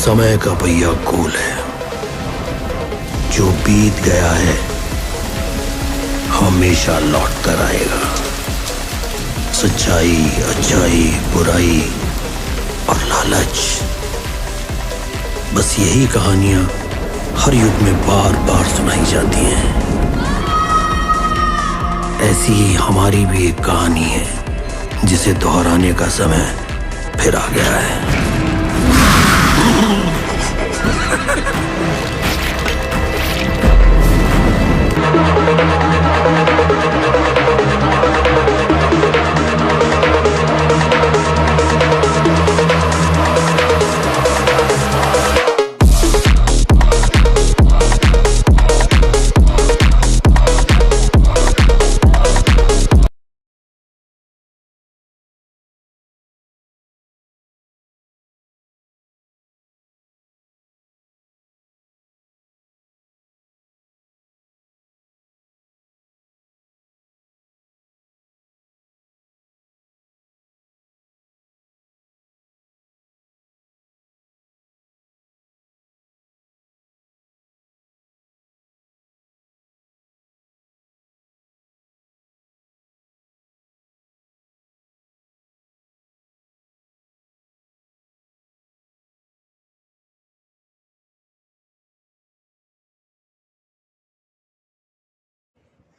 समय का पहिया गोल है, जो बीत गया है हमेशा लौट कर आएगा। सच्चाई, अच्छाई, बुराई और लालच, बस यही कहानियां हर युग में बार बार सुनाई जाती हैं। ऐसी ही हमारी भी एक कहानी है, जिसे दोहराने का समय फिर आ गया है।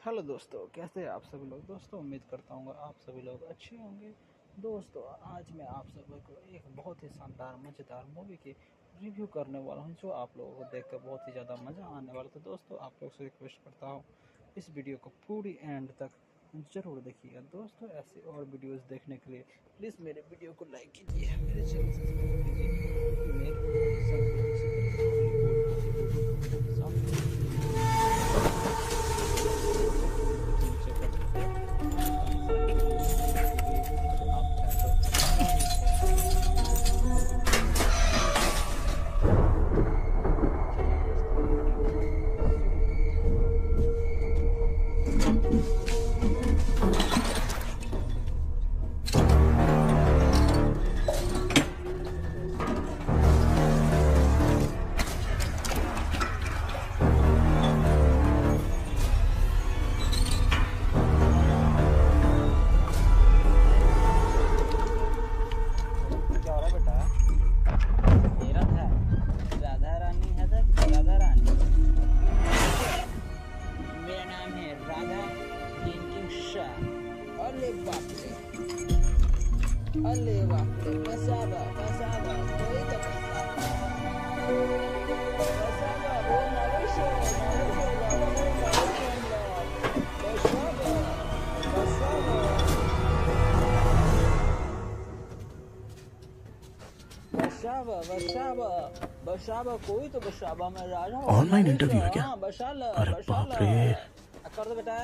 हेलो दोस्तों, कैसे हैं आप सभी लोग। दोस्तों उम्मीद करता हूँ आप सभी लोग अच्छे होंगे। दोस्तों आज मैं आप सभी को एक बहुत ही शानदार मज़ेदार मूवी की रिव्यू करने वाला हूँ, जो आप लोगों को देखकर बहुत ही ज़्यादा मज़ा आने वाला। तो दोस्तों आप लोग से रिक्वेस्ट करता हूँ इस वीडियो को पूरी एंड तक ज़रूर देखिएगा। दोस्तों ऐसे और वीडियोस देखने के लिए प्लीज़ मेरे वीडियो को लाइक कीजिए, मेरे चैनल से सब्सक्राइब कीजिए। अरे बाप रे, बसावा बसावा कोई तो बसावा वो मवेशी बसावा कोई तो बसावा में राजा। ऑनलाइन इंटरव्यू है क्या? बशाला अरे बाप रे। कर दो बेटा।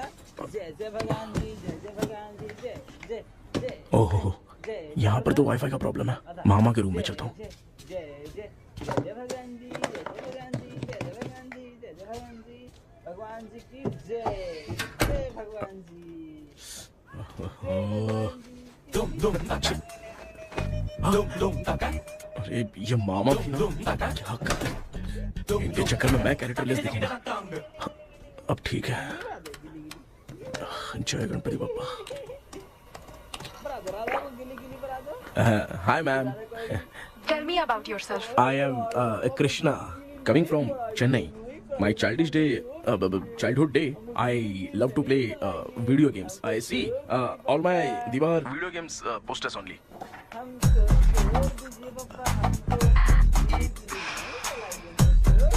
जय जय भगवान जी, जय जय भगवान जी, जय जय जय। ओहो, यहाँ पर तो वाईफाई का प्रॉब्लम है। मामा के रूम में चलता हूँ। जय जय जय भगवान जी, जय जय भगवान जी, जय जय भगवान जी, जय जय भगवान जी, भगवान जी की जय, जय भगवान जी। अरे ये मामा भी ना क्या कर रहे हैं? इनके चक्कर में मैं कैरेक्टर लेस दिखूंगा। अब ठीक है। जय Ganpati Bappa. Hi ma'am. Tell me about yourself. I am Krishna, coming from Chennai. My childhood day, I love to play video games. I see all my Diwar video games posters only.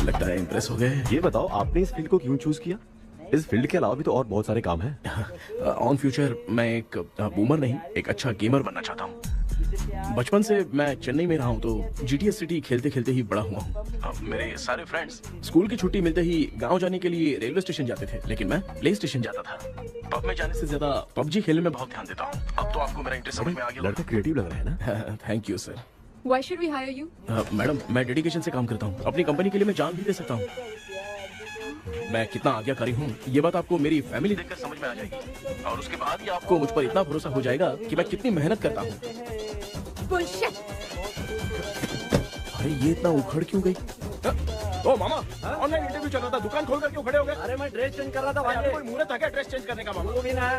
लगता है impress हो गए। ये बताओ आपने इस field को क्यों चूज किया? इस फील्ड के अलावा भी तो और बहुत सारे काम हैं। ऑन फ्यूचर मैं एक बूमर नहीं, एक अच्छा गेमर बनना चाहता हूँ। बचपन से मैं चेन्नई में रहा हूँ तो जीटीएस सिटी खेलते खेलते ही बड़ा हुआ हूँ। मेरे सारे फ्रेंड्स स्कूल की छुट्टी मिलते ही गांव जाने के लिए रेलवे स्टेशन जाते थे, लेकिन मैं प्ले स्टेशन जाता था। पब में जाने से ज्यादा पबजी खेलने में बहुत ध्यान देता हूँ। अब तो आपको मेरा इंटरेस्ट समझ में आ गया। लड़का क्रिएटिव लग रहा है ना। Thank you sir. Why should we hire you? Madam मैं डेडिकेशन से काम करता हूँ, अपनी कंपनी के लिए मैं जान भी दे सकता हूँ। मैं कितना आज्ञाकारी हूँ ये बात आपको मेरी फैमिली देखकर समझ में आ जाएगी, और उसके बाद ही आपको मुझ पर इतना भरोसा हो जाएगा कि मैं कितनी मेहनत करता हूँ। Bullshit! अरे ये इतना उखड़ क्यों गई? ओ मामा, ऑनलाइन इंटरव्यू चल रहा था, दुकान खोलकर क्यों खड़े हो गए? अरे मैं ड्रेस चेंज कर रहा था भाई कोई मुहूर्त आ गया ड्रेस चेंज करने का मामा? वो भी ना।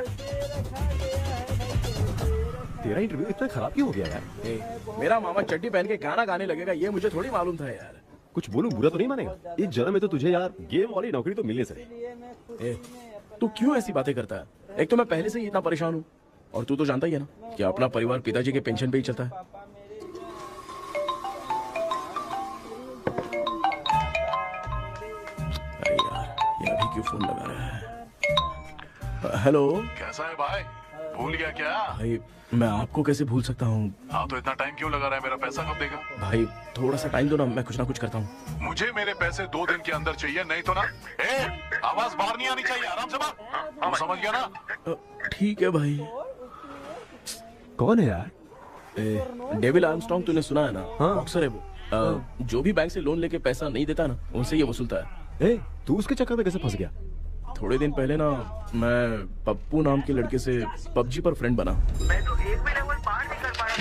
तेरा इंटरव्यू इतना खराब क्यों हो गया यार? मेरा मामा चड्डी पहन के गाना गाने लगेगा ये मुझे थोड़ी मालूम था यार। कुछ बोलूं बुरा तो नहीं मानेगा? इस जन्म में तो तुझे यार गेम वाली नौकरी तो मिलने से। तू क्यों ऐसी बातें करता है? एक तो मैं पहले से ही इतना परेशान हूँ, और तू तो जानता ही है ना कि अपना परिवार पिताजी के पेंशन पे ही चलता है। अरे यार ये अभी क्यों फोन लगा रहा है? हेलो कैसा है भाई? भूल गया क्या? भाई, मैं आपको कैसे भूल सकता हूँ? हाँ तो इतना टाइम क्यों लगा रहा है? मेरा पैसा कब देगा? भाई थोड़ा सा टाइम दो ना, मैं कुछ ना कुछ करता हूँ। मुझे मेरे पैसे 2 दिन के अंदर चाहिए, नहीं तो ना आवाज बाहर नहीं आनी चाहिए। आराम से बात, समझ गया ना? ठीक है भाई। कौन है यार? डेविल आर्मस्ट्रॉन्ग तूने सुना है ना? हाँ। बॉक्सर है वो। जो भी बैंक से लोन लेके पैसा नहीं देता ना, उनसे ये वसूलता है। तू उसके चक्कर में कैसे फंस गया? थोड़े दिन पहले ना मैं पप्पू नाम के लड़के से पबजी पर फ्रेंड बना।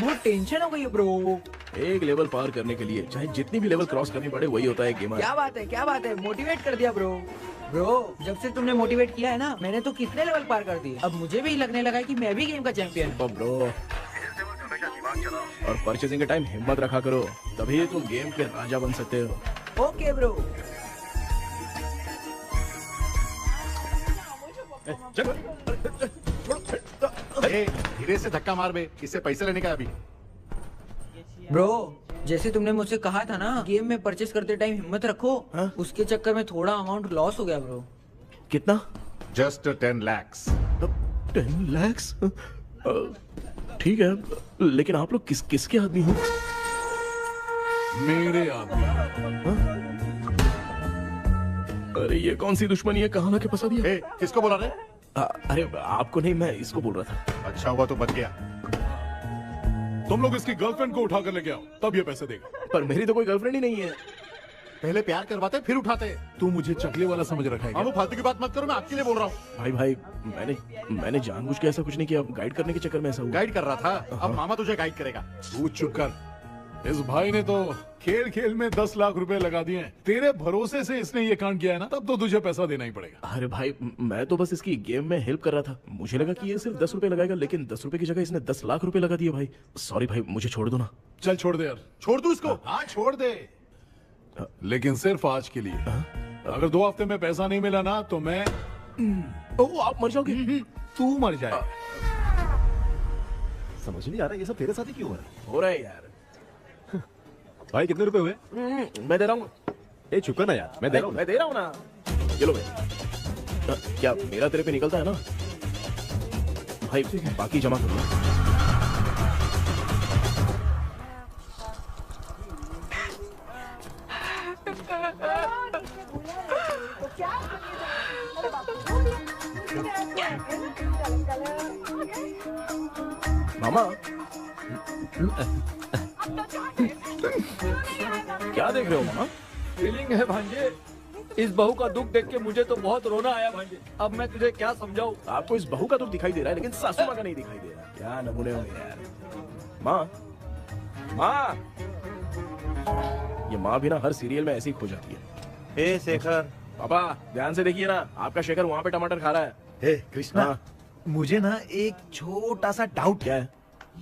बहुत टेंशन हो गई है ब्रो। एक लेवल पार करने के लिए चाहे जितनी भी लेवल क्रॉस करनी पड़े वही होता है गेमर। क्या बात है, मोटिवेट कर दिया ब्रो। ब्रो जब से तुमने मोटिवेट किया है ना, मैंने तो कितने लेवल पार कर दिए। अब मुझे भी लगने लगा है कि मैं भी गेम का चैंपियन हूँ। ब्रो, और परचेसिंग के टाइम हिम्मत रखा करो, तभी तुम गेम के राजा बन सकते हो। Okay bro. धीरे से धक्का मार बे, इससे पैसे लेने का अभी। ब्रो जैसे तुमने मुझसे कहा था ना गेम में परचेस करते टाइम हिम्मत रखो, उसके चक्कर में थोड़ा अमाउंट लॉस हो गया ब्रो। कितना? Just 10 lakhs। 10 lakhs? ठीक है, लेकिन आप लोग किसके आदमी हो? मेरे आदमी। अरे ये कौन सी दुश्मनी है, कहाँ लाके फंसा दिया? किसको बोला रे? अरे आपको नहीं, मैं इसको बोल रहा था। अच्छा हुआ तो बच गया। तुम लोग इसकी गर्लफ्रेंड को उठा कर लेके आओ, तब ये पैसे देगा। पर मेरी तो कोई गर्लफ्रेंड ही नहीं है। पहले प्यार करवाते फिर उठाते। तू मुझे चकले वाला समझ रखा है क्या? वो फालतू की बात मत करो, मैं आपके लिए बोल रहा हूँ। भाई मैंने जानबूझ के ऐसा कुछ नहीं किया, गाइड करने के चक्कर में ऐसा हुआ। गाइड कर रहा था, अब मामा तुझे गाइड करेगा। तू चुप कर। इस भाई ने तो खेल खेल में 10 लाख रुपए लगा दिए। तेरे भरोसे से इसने ये कांड किया है ना, तब तो तुझे पैसा देना ही पड़ेगा। अरे भाई मैं तो बस इसकी गेम में हेल्प कर रहा था, मुझे लगा कि ये सिर्फ 10 रुपए लगाएगा, लेकिन 10 रुपए की जगह इसने 10 लाख रुपए लगा दिए। भाई सॉरी भाई, मुझे छोड़ दो ना। चल छोड़ दे यार, छोड़ दू इसको। हाँ छोड़ दे, लेकिन सिर्फ आज के लिए। अगर 2 हफ्ते में पैसा नहीं मिला ना तो मैं आप मर जाओगे। तू मर जाए। समझ नहीं आ रहा ये सब तेरे साथ ही क्यों हो रहा है? हो रहा है यार। भाई कितने रुपए हुए? मैं दे रहा हूँ। चुप कर ना यार, मैं दे रहा हूँ। मैं दे रहा हूँ ना। चलो भाई, क्या मेरा तेरे पे निकलता है ना भाई? बाकी जमा कर लो। मामा क्या देख रहे हो मामा? फीलिंग है भांजे, इस बहू का दुख देख के मुझे तो बहुत रोना आया भांजे। अब मैं तुझे क्या समझाऊं? आपको इस बहू का दुख दिखाई दे रहा है, लेकिन सासू माँ का नहीं दिखाई दे रहा। क्या नमूने हो यार। माँ ये माँ भी ना हर सीरियल में ऐसे ही खो जाती है। हे शेखर। पापा ध्यान से देखिए ना, आपका शेखर वहाँ पे टमाटर खा रहा है। हे कृष्णा, हाँ। मुझे ना एक छोटा सा डाउट क्या है?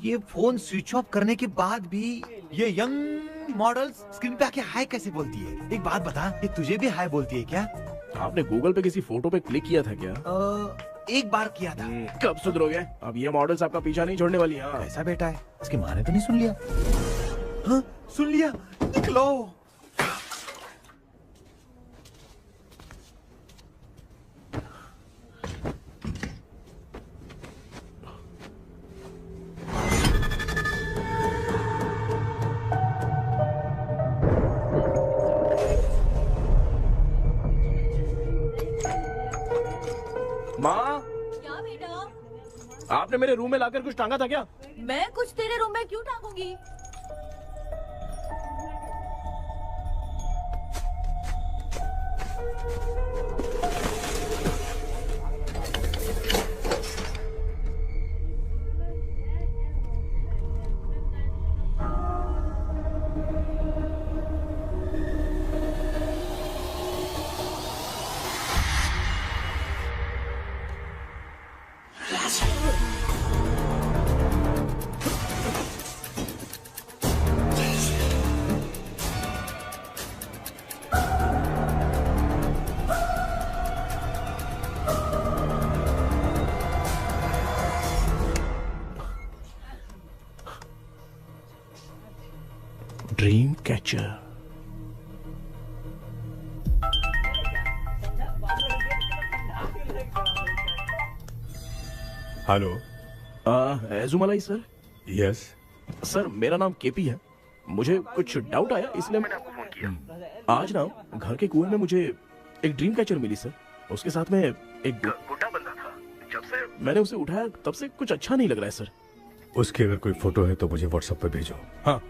ये फोन स्विच ऑफ करने के बाद भी ये यंग मॉडल्स स्क्रीन पे आके हाय कैसे बोलती है? एक बात बता, ये तुझे भी हाय बोलती है क्या? आपने गूगल पे किसी फोटो पे क्लिक किया था क्या? एक बार किया था। कब सुधरोगे? अब ये मॉडल्स आपका पीछा नहीं छोड़ने वाली। हाँ। ऐसा बेटा है, इसकी माँ ने तो नहीं सुन लिया? हाँ, सुन लिया। निकलो। मेरे रूम में लाकर कुछ टांगा था क्या? मैं कुछ तेरे रूम में क्यों टांगूंगी? Dream catcher. Hello. Ezhumalai sir. Yes. Sir मेरा नाम केपी है। मुझे कुछ डाउट आया इसलिए मैंने आपको फोन किया। आज ना घर के कुएं में मुझे एक ड्रीम कैचर मिली सर। उसके साथ में एक बुढ़ा बंदा था। जब से मैंने उसे उठाया तब से कुछ अच्छा नहीं लग रहा है सर। उसकी अगर कोई फोटो है तो मुझे व्हाट्सएप पे भेजो। हाँ।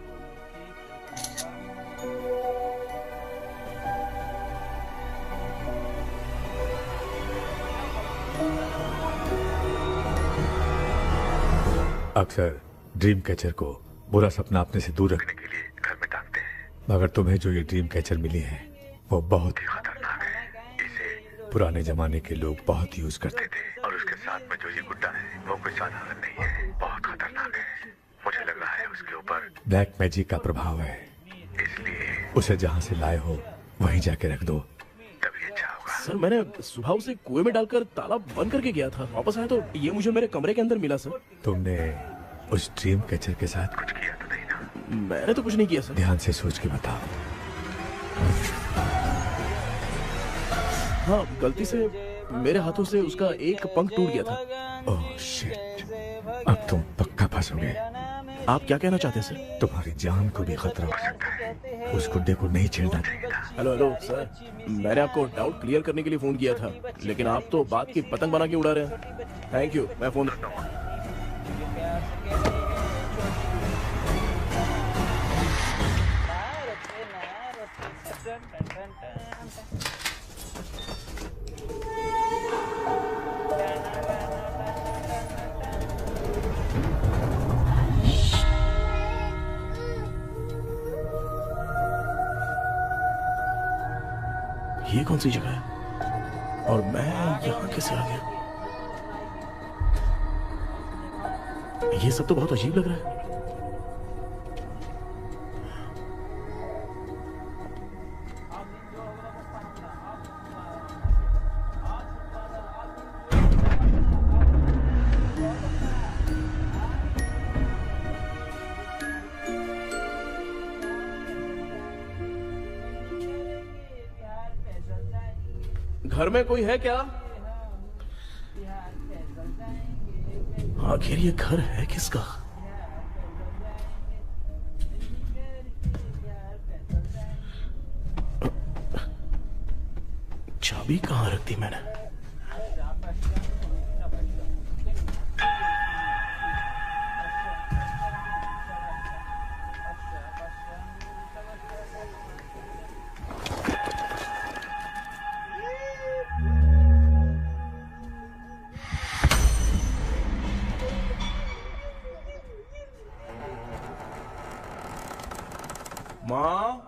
अक्सर ड्रीम कैचर को बुरा सपना अपने से दूर रखने के लिए घर में टांगते हैं, मगर तुम्हें जो ये ड्रीम कैचर मिली है वो बहुत ही खतरनाक है। इसे पुराने जमाने के लोग बहुत यूज करते थे और उसके साथ में जो ये गुड्डा है वो कोई साधारण नहीं है, बहुत खतरनाक है। मुझे लग रहा है उसके ऊपर ब्लैक मैजिक का प्रभाव है, इसलिए उसे जहाँ से लाए हो वहीं जाके रख दो, तभी अच्छा होगा। सर मैंने सुबह उसे कुएं में डालकर ताला बंद करके गया था। वापस आया तो ये मुझे मेरे कमरे के अंदर मिला सर। तुमने उस ड्रीम कैचर के साथ कुछ किया तो नहीं ना? मैंने तो कुछ नहीं किया सर। ध्यान से सोच के बताओ। हाँ, गलती से मेरे हाथों से उसका एक पंख टूट गया था। ओह शिट, अब तुम पक्का फंसोगे। आप क्या कहना चाहते हैं सर? तुम्हारी जान को भी खतरा हो सकता है। उस गुड्डे को नहीं छेड़ना चाहिए था। हेलो हेलो सर, मैंने आपको डाउट क्लियर करने के लिए फोन किया था, लेकिन आप तो बात की पतंग बना के उड़ा रहे हैं। थैंक यू, मैं फोन रखता हूँ। ये कौन सी जगह है और मैं यहाँ कैसे आ गया? ये सब तो बहुत अजीब लग रहा है। घर में कोई है क्या? आखिर ये घर है किसका? चाबी कहाँ रख दी मैंने? माँ,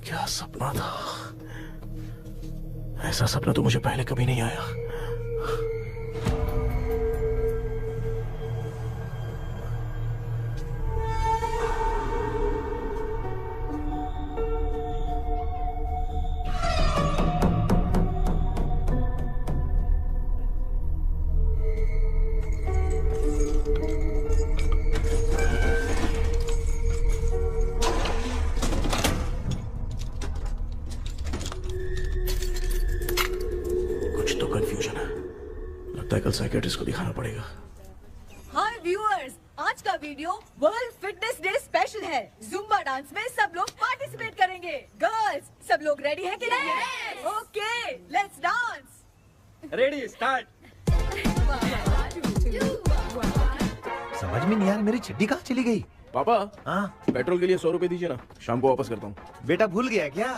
क्या सपना था? ऐसा सपना तो मुझे पहले कभी नहीं आया। कंफ्यूजन है, लगता है कल साइकियाट्रिस्ट को दिखाना पड़ेगा। हाय व्यूअर्स, आज का video world fitness day special है। जुम्बा डांस में सब लोग पार्टिसिपेट करेंगे। गर्ल्स, सब लोग रेडी हैं कि नहीं? Okay, let's dance. Ready, start. समझ में नहीं यार, मेरी चड्डी कहाँ चली गई? पापा, हाँ पेट्रोल के लिए 100 रुपए दीजिए ना, शाम को वापस करता हूँ। बेटा भूल गया क्या?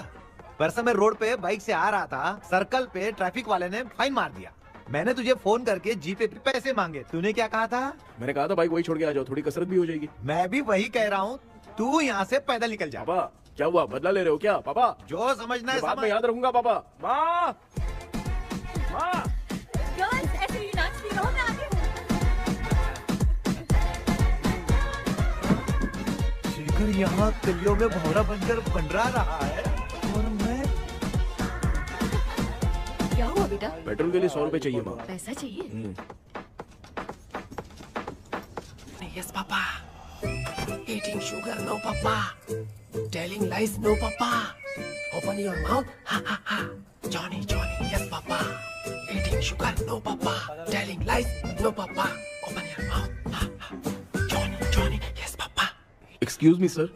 परसों मैं रोड पे बाइक से आ रहा था, सर्कल पे ट्रैफिक वाले ने फाइन मार दिया। मैंने तुझे फोन करके जीपे पे पैसे मांगे, तूने क्या कहा था? मैंने कहा था बाइक वही छोड़ के आ जाओ, थोड़ी कसरत भी हो जाएगी। मैं भी वही कह रहा हूँ, तू यहाँ से पैदल निकल जा। पापा क्या हुआ, बदला ले रहे हो क्या? पापा जो समझना है बाद में समझ। याद रखूंगा। पापा, माँ, माँ। गर्ल्स, ऐसे ही नाचती रहो, मैं आती हूँ। शेखर यहाँ कलियों में भौरा बनकर बंडरा रहा है और मैं क्या हुआ बेटा? पेट्रोल के लिए 100 रुपए चाहिए माँ। पैसा चाहिए? Yes, Papa. Eating sugar, no, Papa. Telling lies, no, Papa. Open your mouth, ha ha ha. Johnny, Johnny, yes, Papa. Eating sugar, no, Papa. Telling lies, no, Papa. Open your mouth, ha ha. Johnny, Johnny, yes, Papa. Excuse me sir.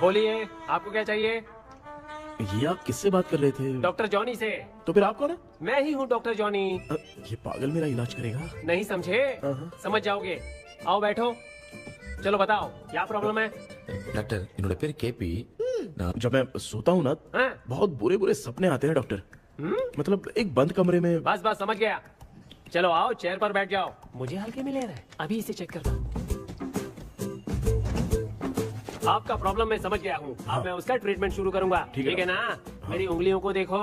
बोलिए, आपको क्या चाहिए? ये आप किससे बात कर रहे थे? डॉक्टर जॉनी से। तो फिर आप कौन है? मैं ही हूँ डॉक्टर जॉनी। ये पागल मेरा इलाज करेगा? नहीं समझे? समझ जाओगे। आओ बैठो। चलो बताओ क्या प्रॉब्लम है? டாக்டர் என்னோட பேர் கேபி जब मैं सोता हूँ ना, हाँ? बहुत बुरे बुरे सपने आते हैं डॉक्टर। मतलब एक बंद कमरे में। बस बस समझ गया। चलो आओ चेयर पर बैठ जाओ। मुझे हल्के में ले रहे हैं, अभी इसे चेक करता हूँ। आपका प्रॉब्लम मैं समझ गया हूँ। अब मैं उसका ट्रीटमेंट शुरू करूंगा। ठीक है ना? मेरी उंगलियों को देखो।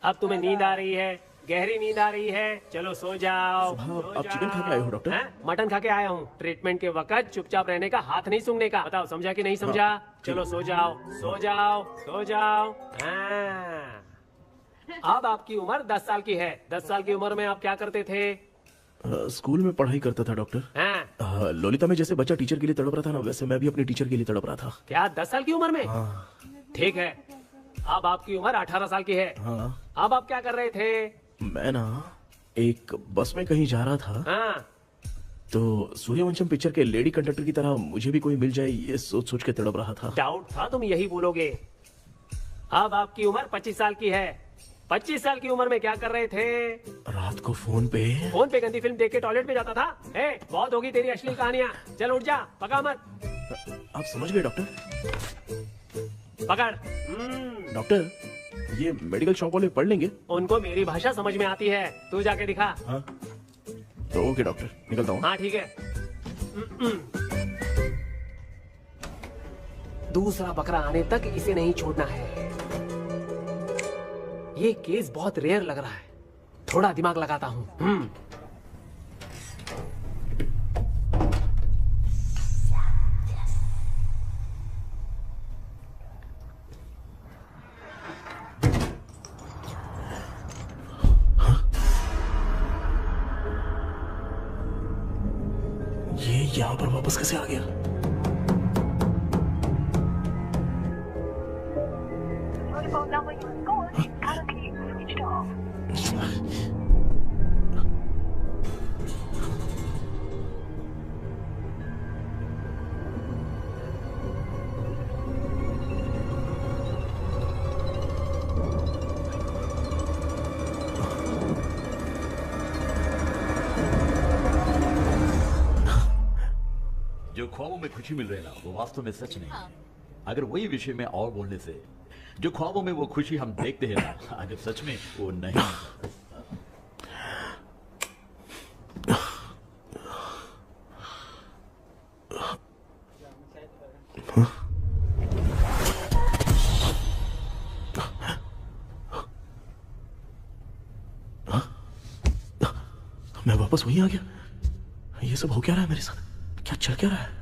अब तुम्हें नींद आ रही है, गहरी नींद आ रही है। चलो सो जाओ। आप चिकन खा के आए हो डॉक्टर? मटन खा के आया हूँ। ट्रीटमेंट के वक्त चुपचाप रहने का, हाथ नहीं सूंघने का। बताओ समझा कि नहीं समझा? चलो सो जाओ, सो जाओ, सो जाओ। अब आपकी उम्र 10 साल की है। 10 साल की उम्र में आप क्या करते थे? स्कूल में पढ़ाई करता था डॉक्टर। लोलिता में जैसे बच्चा टीचर के लिए तड़प रहा था ना, वैसे मैं भी अपने टीचर के लिए तड़प रहा था। क्या 10 साल की उम्र में? ठीक है, अब आपकी उम्र 18 साल की है। अब आप क्या कर रहे थे? मैं ना एक बस में कहीं जा रहा था, तो सूर्यवंशम पिक्चर के लेडी कंडक्टर की तरह मुझे भी कोई मिल जाए, ये सोच सोच के तड़प रहा था। डाउट था तुम यही बोलोगे। अब आपकी उम्र 25 साल की है। 25 साल की उम्र में क्या कर रहे थे? रात को फोन पे गंदी फिल्म देख के टॉयलेट में जाता था। बहुत होगी तेरी अश्लील कहानियां। चल उठ जा, पका मत। आप समझ गए डॉक्टर? पकड़। डॉक्टर, ये मेडिकल शॉप वाले पढ़ लेंगे? उनको मेरी भाषा समझ में आती है। तू जाके दिखा। तो ओके डॉक्टर, निकलता हूँ। हाँ ठीक है। दूसरा बकरा आने तक इसे नहीं छोड़ना है। ये केस बहुत रेयर लग रहा है, थोड़ा दिमाग लगाता हूँ। ये यहाँ पर वापस कैसे आ गया? ख्वाबों में खुशी मिल रही है ना, वो वास्तव में सच नहीं। अगर वही विषय में और बोलने से, जो ख्वाबों में वो खुशी हम देखते हैं ना, अगर सच में वो नहीं। मैं वापस वहीं आ गया। ये सब हो क्या रहा है मेरे साथ? क्या चल क्या रहा है?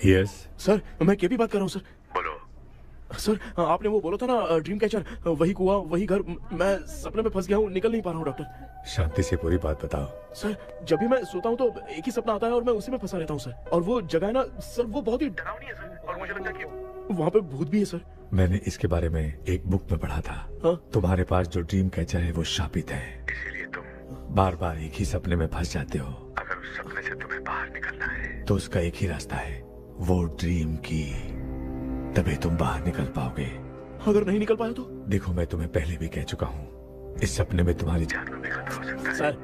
यस सर, मैं केपी बात कर रहा हूँ सर। बोलो सर, आपने वो बोला था ना ड्रीम कैचर, वही कुआं वही घर, मैं सपने में फंस गया हूँ, निकल नहीं पा रहा हूँ डॉक्टर। शांति से पूरी बात बताओ। सर, जब भी मैं सोता हूँ तो एक ही सपना आता है और मैं उसी में फंसा रहता हूँ सर। और वो जगह है ना सर, वो बहुत ही डरावनी है सर, और मुझे लगता है कि वहाँ पे भूत भी है सर। मैंने इसके बारे में एक बुक में पढ़ा था। हाँ? तुम्हारे पास जो ड्रीम कैचर है वो शापित है, इसीलिए तुम बार बार एक ही सपने में फंस जाते हो। अगर उस सपने से तुम्हें बाहर निकलना है तो उसका एक ही रास्ता है, वो ड्रीम की, तभी तुम बाहर निकल पाओगे। अगर नहीं निकल पाया तो? देखो, मैं तुम्हें पहले भी कह चुका हूँ, इस सपने में तुम्हारी जान को भी खतरा हो सकता है। सर,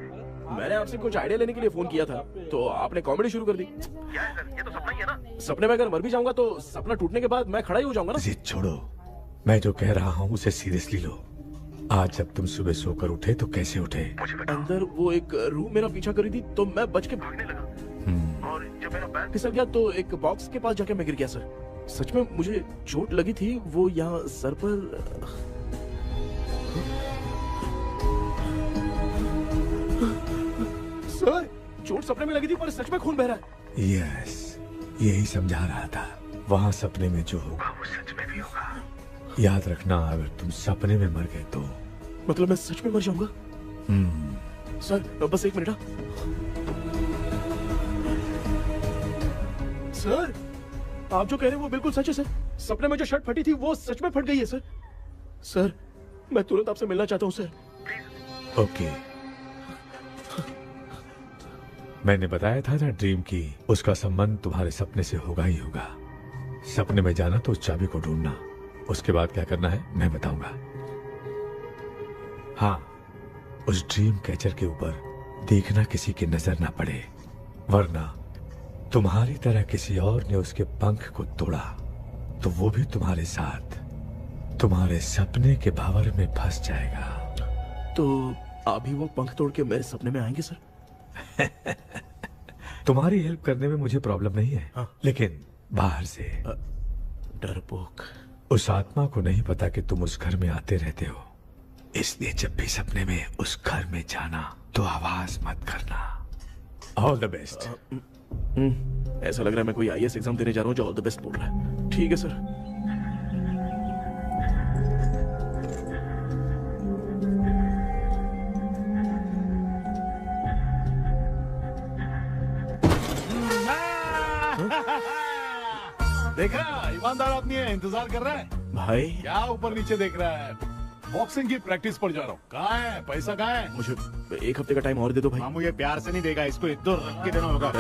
मैंने आपसे कुछ आइडिया लेने के लिए फोन किया था, तो आपने कॉमेडी शुरू कर दी। क्या है सर, ये तो सपना ही है ना। सपने में अगर मर भी जाऊंगा तो सपना टूटने के बाद मैं खड़ा ही हो जाऊंगा ना। जिद छोड़ो, मैं जो कह रहा हूँ उसे सीरियसली लो। आज जब तुम सुबह सोकर उठे तो कैसे उठे? अंदर वो एक रूह मेरा पीछा करी थी तो मैं बच के भागने लगा और जब मेरा पैर फिसल गया तो एक बॉक्स के पास जाके मैं गिर गया सर। सच में मुझे चोट लगी थी, वो यहाँ सर पर। सर चोट सपने में लगी थी पर सच में खून बह रहा है। यस, यही समझा रहा था। वहाँ सपने में जो होगा वो सच में भी होगा। याद रखना, अगर तुम सपने में मर गए तो मतलब मैं सच में मर जाऊंगा? सर बस एक मिनट। सर आप जो कह रहे हैं वो बिल्कुल सच है सर। सपने में जो शर्ट फटी थी वो सच में फट गई है सर। सर मैं तुरंत आपसे मिलना चाहता हूँ सर। ओके, मैंने बताया था ना ड्रीम की उसका संबंध तुम्हारे सपने से होगा ही होगा। सपने में जाना तो उस चाबी को ढूंढना, उसके बाद क्या करना है मैं बताऊंगा। हाँ, उस ड्रीम कैचर के ऊपर देखना किसी की नजर ना पड़े, वरना तुम्हारी तरह किसी और ने उसके पंख को तोड़ा तो वो भी तुम्हारे साथ तुम्हारे सपने के भावर में फंस जाएगा। तो अभी वो पंख तोड़ के मेरे सपने में आएंगे सर? तुम्हारी हेल्प करने में मुझे प्रॉब्लम नहीं है। हाँ। लेकिन बाहर से डरपोक। उस आत्मा को नहीं पता कि तुम उस घर में आते रहते हो, इसलिए जब भी सपने में उस घर में जाना तो आवाज मत करना। All the best. ऐसा लग रहा है मैं कोई आईएएस एग्जाम देने जा रहा हूँ जो ऑल द बेस्ट बोल रहा है। ठीक है सर। देखा, ईमानदार आदमी है, इंतजार कर रहा है। भाई क्या ऊपर नीचे देख रहा है? बॉक्सिंग की प्रैक्टिस पर जा रहा हूँ। कहाँ है पैसा? कहाँ है? मुझे एक हफ्ते का टाइम और दे दो भाई। मामू ये प्यार से नहीं देगा, इसको एक दो रख के देना होगा।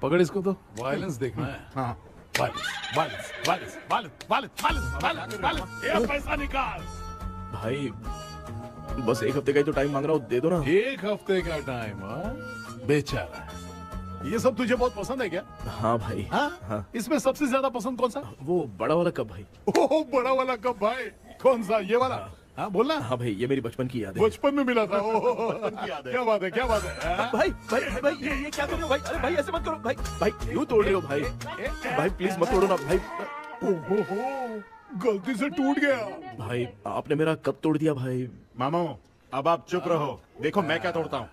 पकड़ इसको तो। वायलेंस देखना है। हाँ, violence violence violence violence violence violence violence. ये पैसा निकाल। भाई बस एक हफ्ते का ही तो टाइम मांग रहा हूँ, दे दो ना। एक हफ्ते का टाइम? बेचारा, ये सब तुझे बहुत पसंद है क्या? हाँ भाई। हाँ? इसमें सबसे ज्यादा पसंद कौन सा? वो बड़ा वाला कप भाई। ओह बड़ा वाला कप भाई। कौन सा? ये वाला? हाँ बोलना। हाँ भाई, ये मेरी बचपन की याद है। बचपन में मिला था। क्या बात है, क्या बात है। भाई भाई भाई ये क्या कर रहे हो भाई? अरे भाई ऐसे मत करो भाई। भाई क्यों तोड़ रहे हो भाई? भाई प्लीज मत तोड़ो ना भाई। गलती से टूट गया। भाई आपने मेरा कप तोड़ दिया भाई। मामू अब आप चुप रहो, देखो मैं क्या तोड़ता हूँ।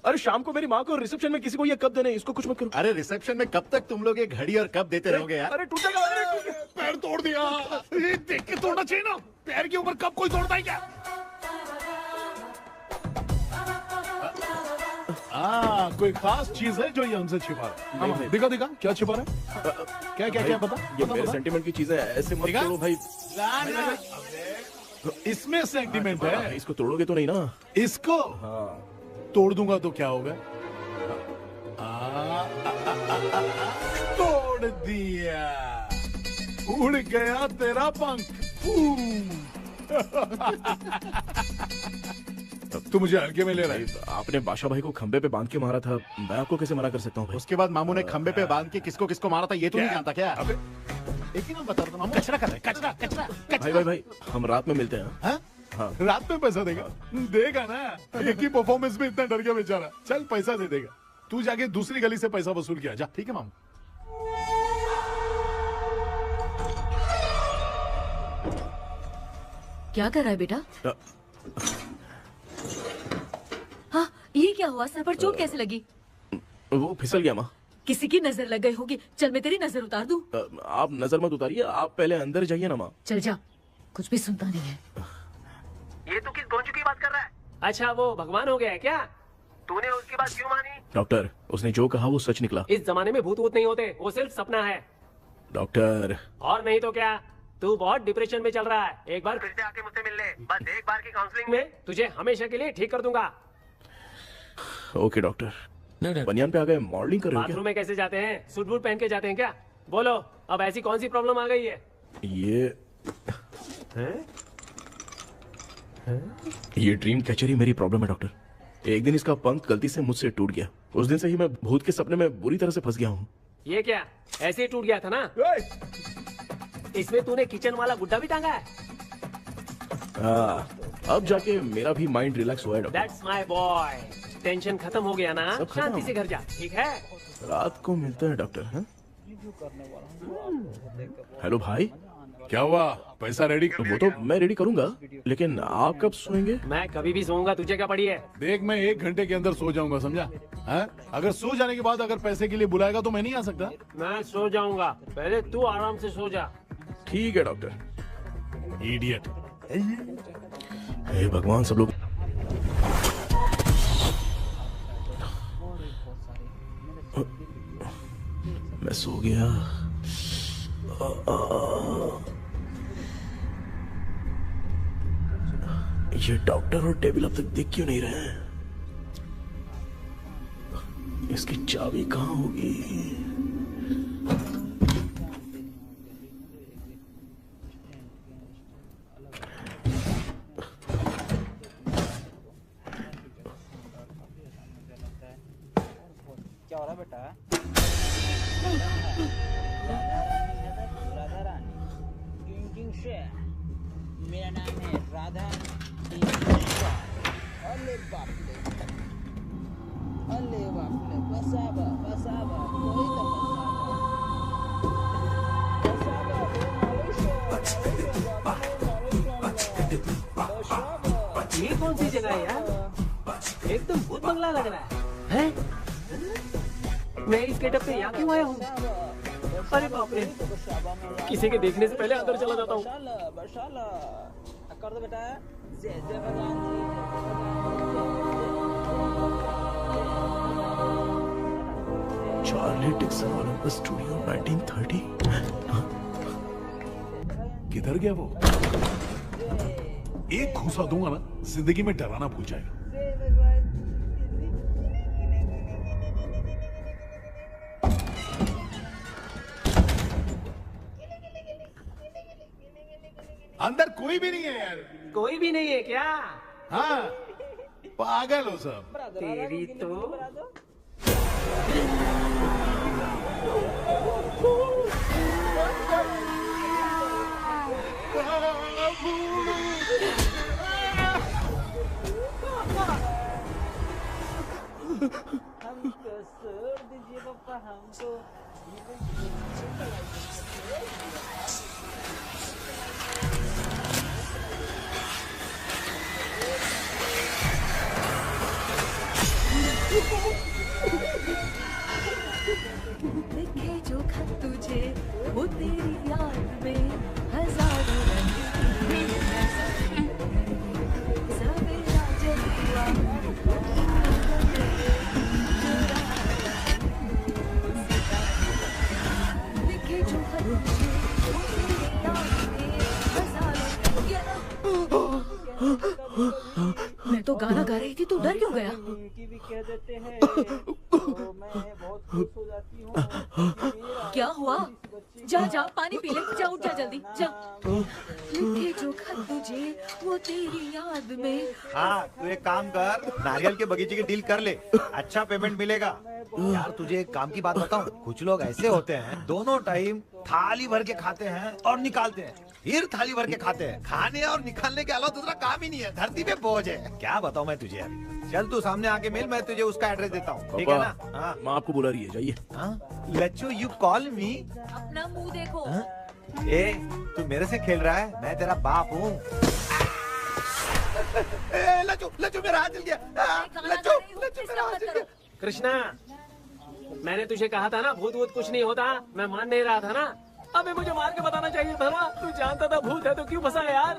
अरे शाम को मेरी माँ को रिसेप्शन में किसी को ये कप देने, इसको कुछ मत करो। अरे रिसेप्शन में कब तक तुम लोग ये घड़ी और कप देते रहोगे यार? अरे टूटेगा। पैर तोड़ दिया। ये देख के तोड़ना चाहिए ना। पैर के ऊपर कब कोई तोड़ता है क्या? कोई खास चीज है जो ये हमसे छिपा रहा है? दिखा दिखा क्या छिपा रहा है? क्या क्या क्या? बता। ये मेरे सेंटीमेंट की चीजें ऐसे मत दिखा? तोड़ो भाई। इसमें सेंटीमेंट है। इसको तोड़ोगे तो नहीं ना? इसको तोड़ दूंगा तो क्या होगा? तोड़ दिया। उड़ गया तेरा पंख। तू मुझे हल्के में ले रहा है। आपने बादशाह भाई को खंबे पे बांध के मारा था, मैं आपको कैसे मना कर सकता हूँ भाई? उसके बाद मामू ने खंबे पे बांध के किसको किसको मारा था ये तो नहीं जानता क्या? एक ही नाम बता रहा था मामू। कचरा कर रहा है, कचरा कचरा। भाई भाई भाई हम रात में मिलते हैं। हाँ? रात में पैसा देगा? देगा ना। एक ही परफॉर्मेंस में इतना डर गया बेचारा। चल पैसा दे देगा। तू जाके दूसरी गली से पैसा वसूल किया जा। ठीक है मामू। क्या कर रहा है बेटा? हाँ, ये क्या हुआ? सर पर चोट कैसे लगी? वो फिसल गया माँ। किसी की नजर लग गई होगी। चल मैं तेरी नजर उतार दूं। आप नजर मत उतारिए, आप पहले अंदर जाइए ना माँ। चल जा, कुछ भी सुनता नहीं है। ये तू किस गोंजू की बात कर रहा है? अच्छा वो भगवान हो गया है क्या? तूने उसकी बात क्यों मानी? डॉक्टर, उसने जो कहा वो सच निकला। इस जमाने में भूत वूत नहीं होते, वो सिर्फ सपना है। डॉक्टर। और नहीं तो क्या, तू बहुत डिप्रेशन में चल रहा है। एक बार फिर से आके मुझसे मिल ले, बस एक बार की काउंसलिंग में तुझे हमेशा के लिए ठीक कर दूंगा। Okay doctor. बनियान पे आ गए, मॉडलिंग कर रहे हो बाथरूम में कैसे जाते हैं? सूट बूट पहन के जाते हैं क्या? बोलो, अब ऐसी कौन सी प्रॉब्लम आ गई है? ये ड्रीम कैचर ही मेरी प्रॉब्लम है डॉक्टर। एक दिन इसका पंख गलती से मुझसे टूट गया। उस दिन से ही मैं भूत के सपने में बुरी तरह से फंस गया हूँ। ये क्या ऐसे ही टूट गया था ना? इसमें तूने किचन वाला गुड्डा भी टांगा है? अब जाके मेरा भी माइंड रिलैक्स हुआ है doctor. That's my boy. Tension खत्म हो गया ना? सब खत्म। शांति से घर जा, ठीक है? रात को मिलता है डॉक्टर। हाँ? रिव्यू करने वाला हूँ जो आप लोगों को देख कर हेलो भाई, क्या हुआ? पैसा रेडी कर वो तो मैं रेडी करूंगा, लेकिन आप कब सोएंगे? मैं कभी भी सोऊंगा, तुझे क्या पड़ी है? देख, मैं 1 घंटे के अंदर सो जाऊंगा, समझा? हाँ? अगर सो जाने के बाद अगर पैसे के लिए बुलाएगा तो मैं नहीं आ सकता। मैं सो जाऊंगा, पहले तू आराम से सो जा। ठीक है डॉक्टर। इडियट। हे भगवान, सब लोग मैं सो गया। ये डॉक्टर और टेबल अब तक दिख क्यों नहीं रहे हैं? इसकी चाबी कहाँ होगी? क्या हो रहा है बेटा? राधा रानी किंग से मेरा नाम है राधा। अरे बाप रे, अरे बाप रे, बसाबा बसाबा कोई तो बसाबा। ये कौन सी जगह है यार? एकदम भूत बंगला लग रहा है। मैं इस गेटअप पे यहाँ क्यों आया हूँ? अरे बाप रे, किसी के देखने से पहले अंदर चला जाता हूँ। कर दो बेटा। जय जय भगवान जी। Charlie Dixon Olympus studio 1930। किधर गया वो? एक घूसा दूंगा ना, जिंदगी में डराना भूल जाएगा। अंदर कोई भी नहीं है यार। कोई भी नहीं है क्या? हाँ, पागल हो सब। तेरी तो हमको छोड़ दीजिए पापा, हमको। लिखे जो खत तुझे वो तेरी याद में हजारों रंग सवेरा जब हुआ लिखे जो खत तुझे वो तेरी याद में हजारों मैं तो गाना गा रही थी, तू डर क्यों गया? की भी कह देते हैं तो मैं बहुत खुश हो जाती हूँ। क्या हुआ? जा जा पानी पी ले, जा उठ जा जल्दी जा। लिखे जो खत तुझे वो तेरी याद में। हाँ, तू एक काम कर, नारियल के बगीचे की डील कर ले, अच्छा पेमेंट मिलेगा। यार तुझे एक काम की बात बताऊं, कुछ लोग ऐसे होते हैं दोनों टाइम थाली भर के खाते हैं और निकालते हैं, फिर थाली भर के खाते हैं। खाने और निकालने के अलावा दूसरा काम ही नहीं है, धरती पे बोझ है। क्या बताऊं मैं तुझे अभी। चल तू सामने आके मिल, मैं तुझे उसका एड्रेस देता हूँ, ठीक है ना? हाँ, माँ आपको बुला रही है, जाइए। लच्चू यू कॉल मी। अपना मुंह देखो। ए, तू मेरे से खेल रहा है? मैं तेरा बाप हूँ। लच्चू लच्चू मेरा हाथ जल गया। लच्चू लच्चू मेरा हाथ जल गया। कृष्णा, मैंने तुझे कहा था ना भूत वूत कुछ नहीं होता। मैं मान नहीं रहा था ना। अबे मुझे मार के बताना चाहिए था ना। तू जानता था भूत है तो क्यों फंसा यार?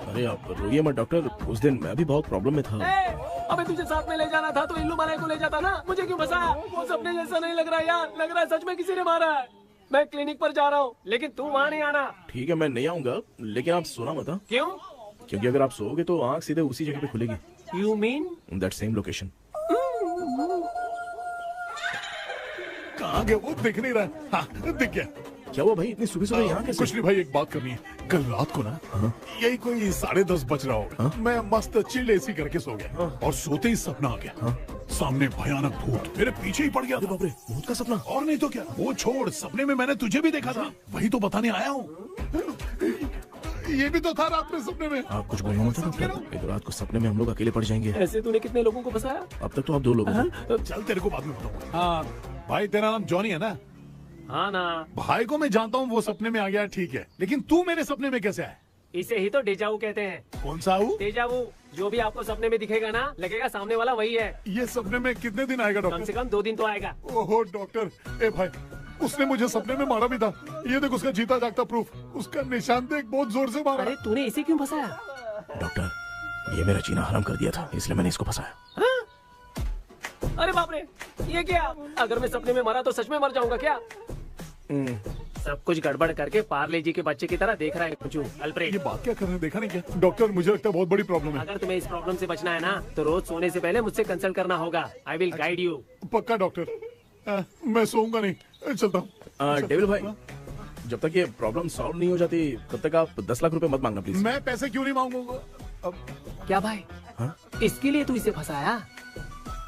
अरे आप रोइए मत डॉक्टर, उस दिन मैं भी बहुत प्रॉब्लम में था। अबे तुझे साथ में ले जाना था तो इल्लू माराई को ले जाता ना। मुझे क्यों फंसाया? वो सपने जैसा नहीं लग रहा यार, लग रहा है सच में किसी ने मारा है। मैं क्लिनिक पर जा रहा हूँ, लेकिन तू वहाँ नहीं आना। ठीक है, मैं नहीं आऊंगा, लेकिन आप सोना मत। क्यों? क्योंकि अगर आप सोओगे तो आंख सीधे उसी जगह पे खुलेगी। You mean that same location. कहाँ गया वो? दिख नहीं रहा। हाँ, दिख गया। क्या हुआ भाई, इतनी सुबह सुबह यहाँ कैसे? कुछ नहीं भाई, एक बात करनी है। कल रात को ना यही कोई 10:30 बज रहा होगा, मैं मस्त चिल्ड एसी करके सो गया और सोते ही सपना आ गया। सामने भयानक भूत मेरे पीछे ही पड़ गया था। भूत का सपना? और नहीं तो क्या, वो छोड़, सपने में मैंने तुझे भी देखा था, वही तो बताने आया हूँ। ये भी तो था रात में सपने में। आप कुछ बोलना मत डॉक्टर, एक रात को सपने में हम लोग अकेले पड़ जाएंगे। ऐसे तूने कितने लोगों को फंसाया? अब तक तो आप 2 लोग हो। चल तेरे को बाद में बताऊंगा। हाँ भाई, तेरा नाम जॉनी है ना? हाँ ना। भाई को मैं जानता हूँ, वो सपने में आ गया, ठीक है, लेकिन तू मेरे सपने में कैसे आया? इसे ही तो डेजावू कहते हैं। कौन सा हूँ? डेजावू, जो भी आपको सपने में दिखेगा ना, लगेगा सामने वाला वही है। ये सपने में कितने दिन आएगा डॉक्टर? कम से कम 2 दिन तो आएगा। ओहो डॉक्टर, ए भाई, उसने मुझे सपने में मारा भी था। ये देख उसका जीता जागता प्रूफ, उसका निशान देख, बहुत जोर से मारा। अरे तूने इसे क्यों फंसाया? डॉक्टर, ये मेरा जीना हराम कर दिया था, इसलिए मैंने इसको फंसाया। हाँ? अरे बाप रे, ये क्या? अगर मैं सपने में मरा तो सच में मर जाऊंगा क्या? सब कुछ गड़बड़ करके पार्ले जी के बच्चे की तरह देख रहा है कुछ अल्फ्रेड। ये बात क्या कर रहे हैं, देखा नहीं क्या? डॉक्टर, मुझे लगता है बहुत बड़ी प्रॉब्लम है। अगर तुम्हें इस प्रॉब्लम से बचना है ना, तो रोज सोने से पहले मुझसे कंसल्ट करना होगा। I will guide you. पक्का डॉक्टर, मैं सोऊंगा नहीं, चलता हूँ। डेविल भाई, जब तक ये प्रॉब्लम सॉल्व नहीं हो जाती तब तक आप 10 लाख रुपए मत मांगना प्लीज। मैं पैसे क्यों नहीं मांगूंगा? क्या भाई? हाँ? इसके लिए तू इसे फंसाया?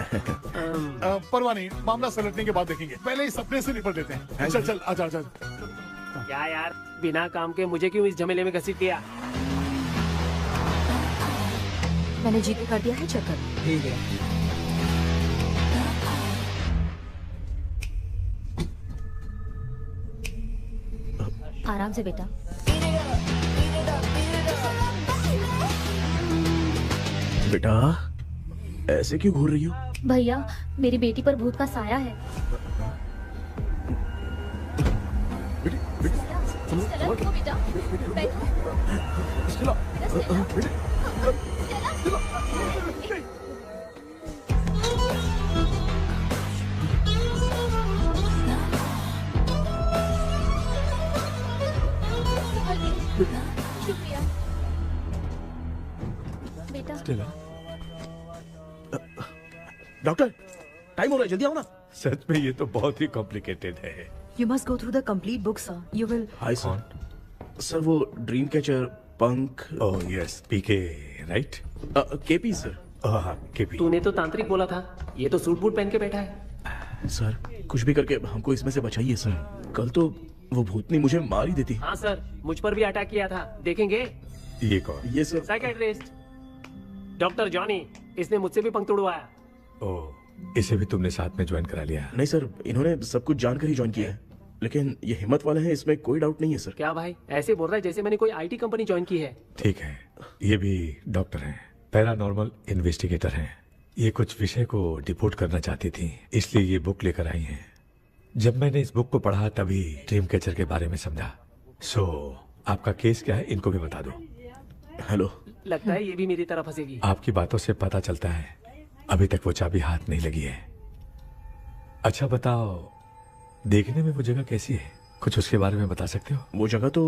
परवाह नहीं, मामला सलटने के बाद देखेंगे, पहले इस सपने से निपट लेते हैं। चल चल, आजा आजा। क्या यार, बिना काम के मुझे क्यों इस झमेले में घसीट दिया? मैंने जीपे कर दिया है, चेक कर। ठीक है। आराम से बेटा। बेटा, ऐसे क्यों घूर रही हो? भैया, मेरी बेटी पर भूत का साया है। चलो बेटा, शुक्रिया बेटा। डॉक्टर, टाइम हो रहा है, जल्दी आओ ना। सच में ये तो बहुत ही कॉम्प्लिकेटेड है। You must go through the complete book, sir. You will. Hi sir. Sir, वो ड्रीम कैचर, पंख। ओह यस, पीके राइट? KP sir. हाँ, केपी। तूने तो तांत्रिक बोला था, ये तो सूट बूट पहन के बैठा है। सर, कुछ भी करके हमको इसमें से बचाइए सर। कल तो वो भूतनी मुझे मार ही देती। हाँ सर, मुझ पर भी अटैक किया था, देखेंगे? ये कौन? ये सर साइकियाट्रिस्ट डॉक्टर जॉनी, इसने मुझसे भी पंख तोड़वाया। ओह, इसे भी तुमने साथ में ज्वाइन करा लिया? नहीं सर, इन्होंने सब कुछ जानकर ही ज्वाइन किया है, लेकिन ये हिम्मत वाले हैं, इसमें कोई डाउट नहीं है सर। क्या भाई, ऐसे बोल रहा है जैसे मैंने कोई आईटी कंपनी ज्वाइन की है। ठीक है, ये भी डॉक्टर हैं, पैरानॉर्मल इन्वेस्टिगेटर हैं। ये कुछ विषय को डिपोर्ट करना चाहती थी, इसलिए ये बुक लेकर आई हैं। जब मैंने इस बुक को पढ़ा तभी ड्रीम कैचर के बारे में समझा। सो आपका केस क्या है, इनको भी बता दो। हेलो। लगता है ये भी मेरी तरफ फंसेगी। आपकी बातों से पता चलता है अभी तक वो चाबी हाथ नहीं लगी है। अच्छा बताओ, देखने में वो जगह कैसी है, कुछ उसके बारे में बता सकते हो? वो जगह तो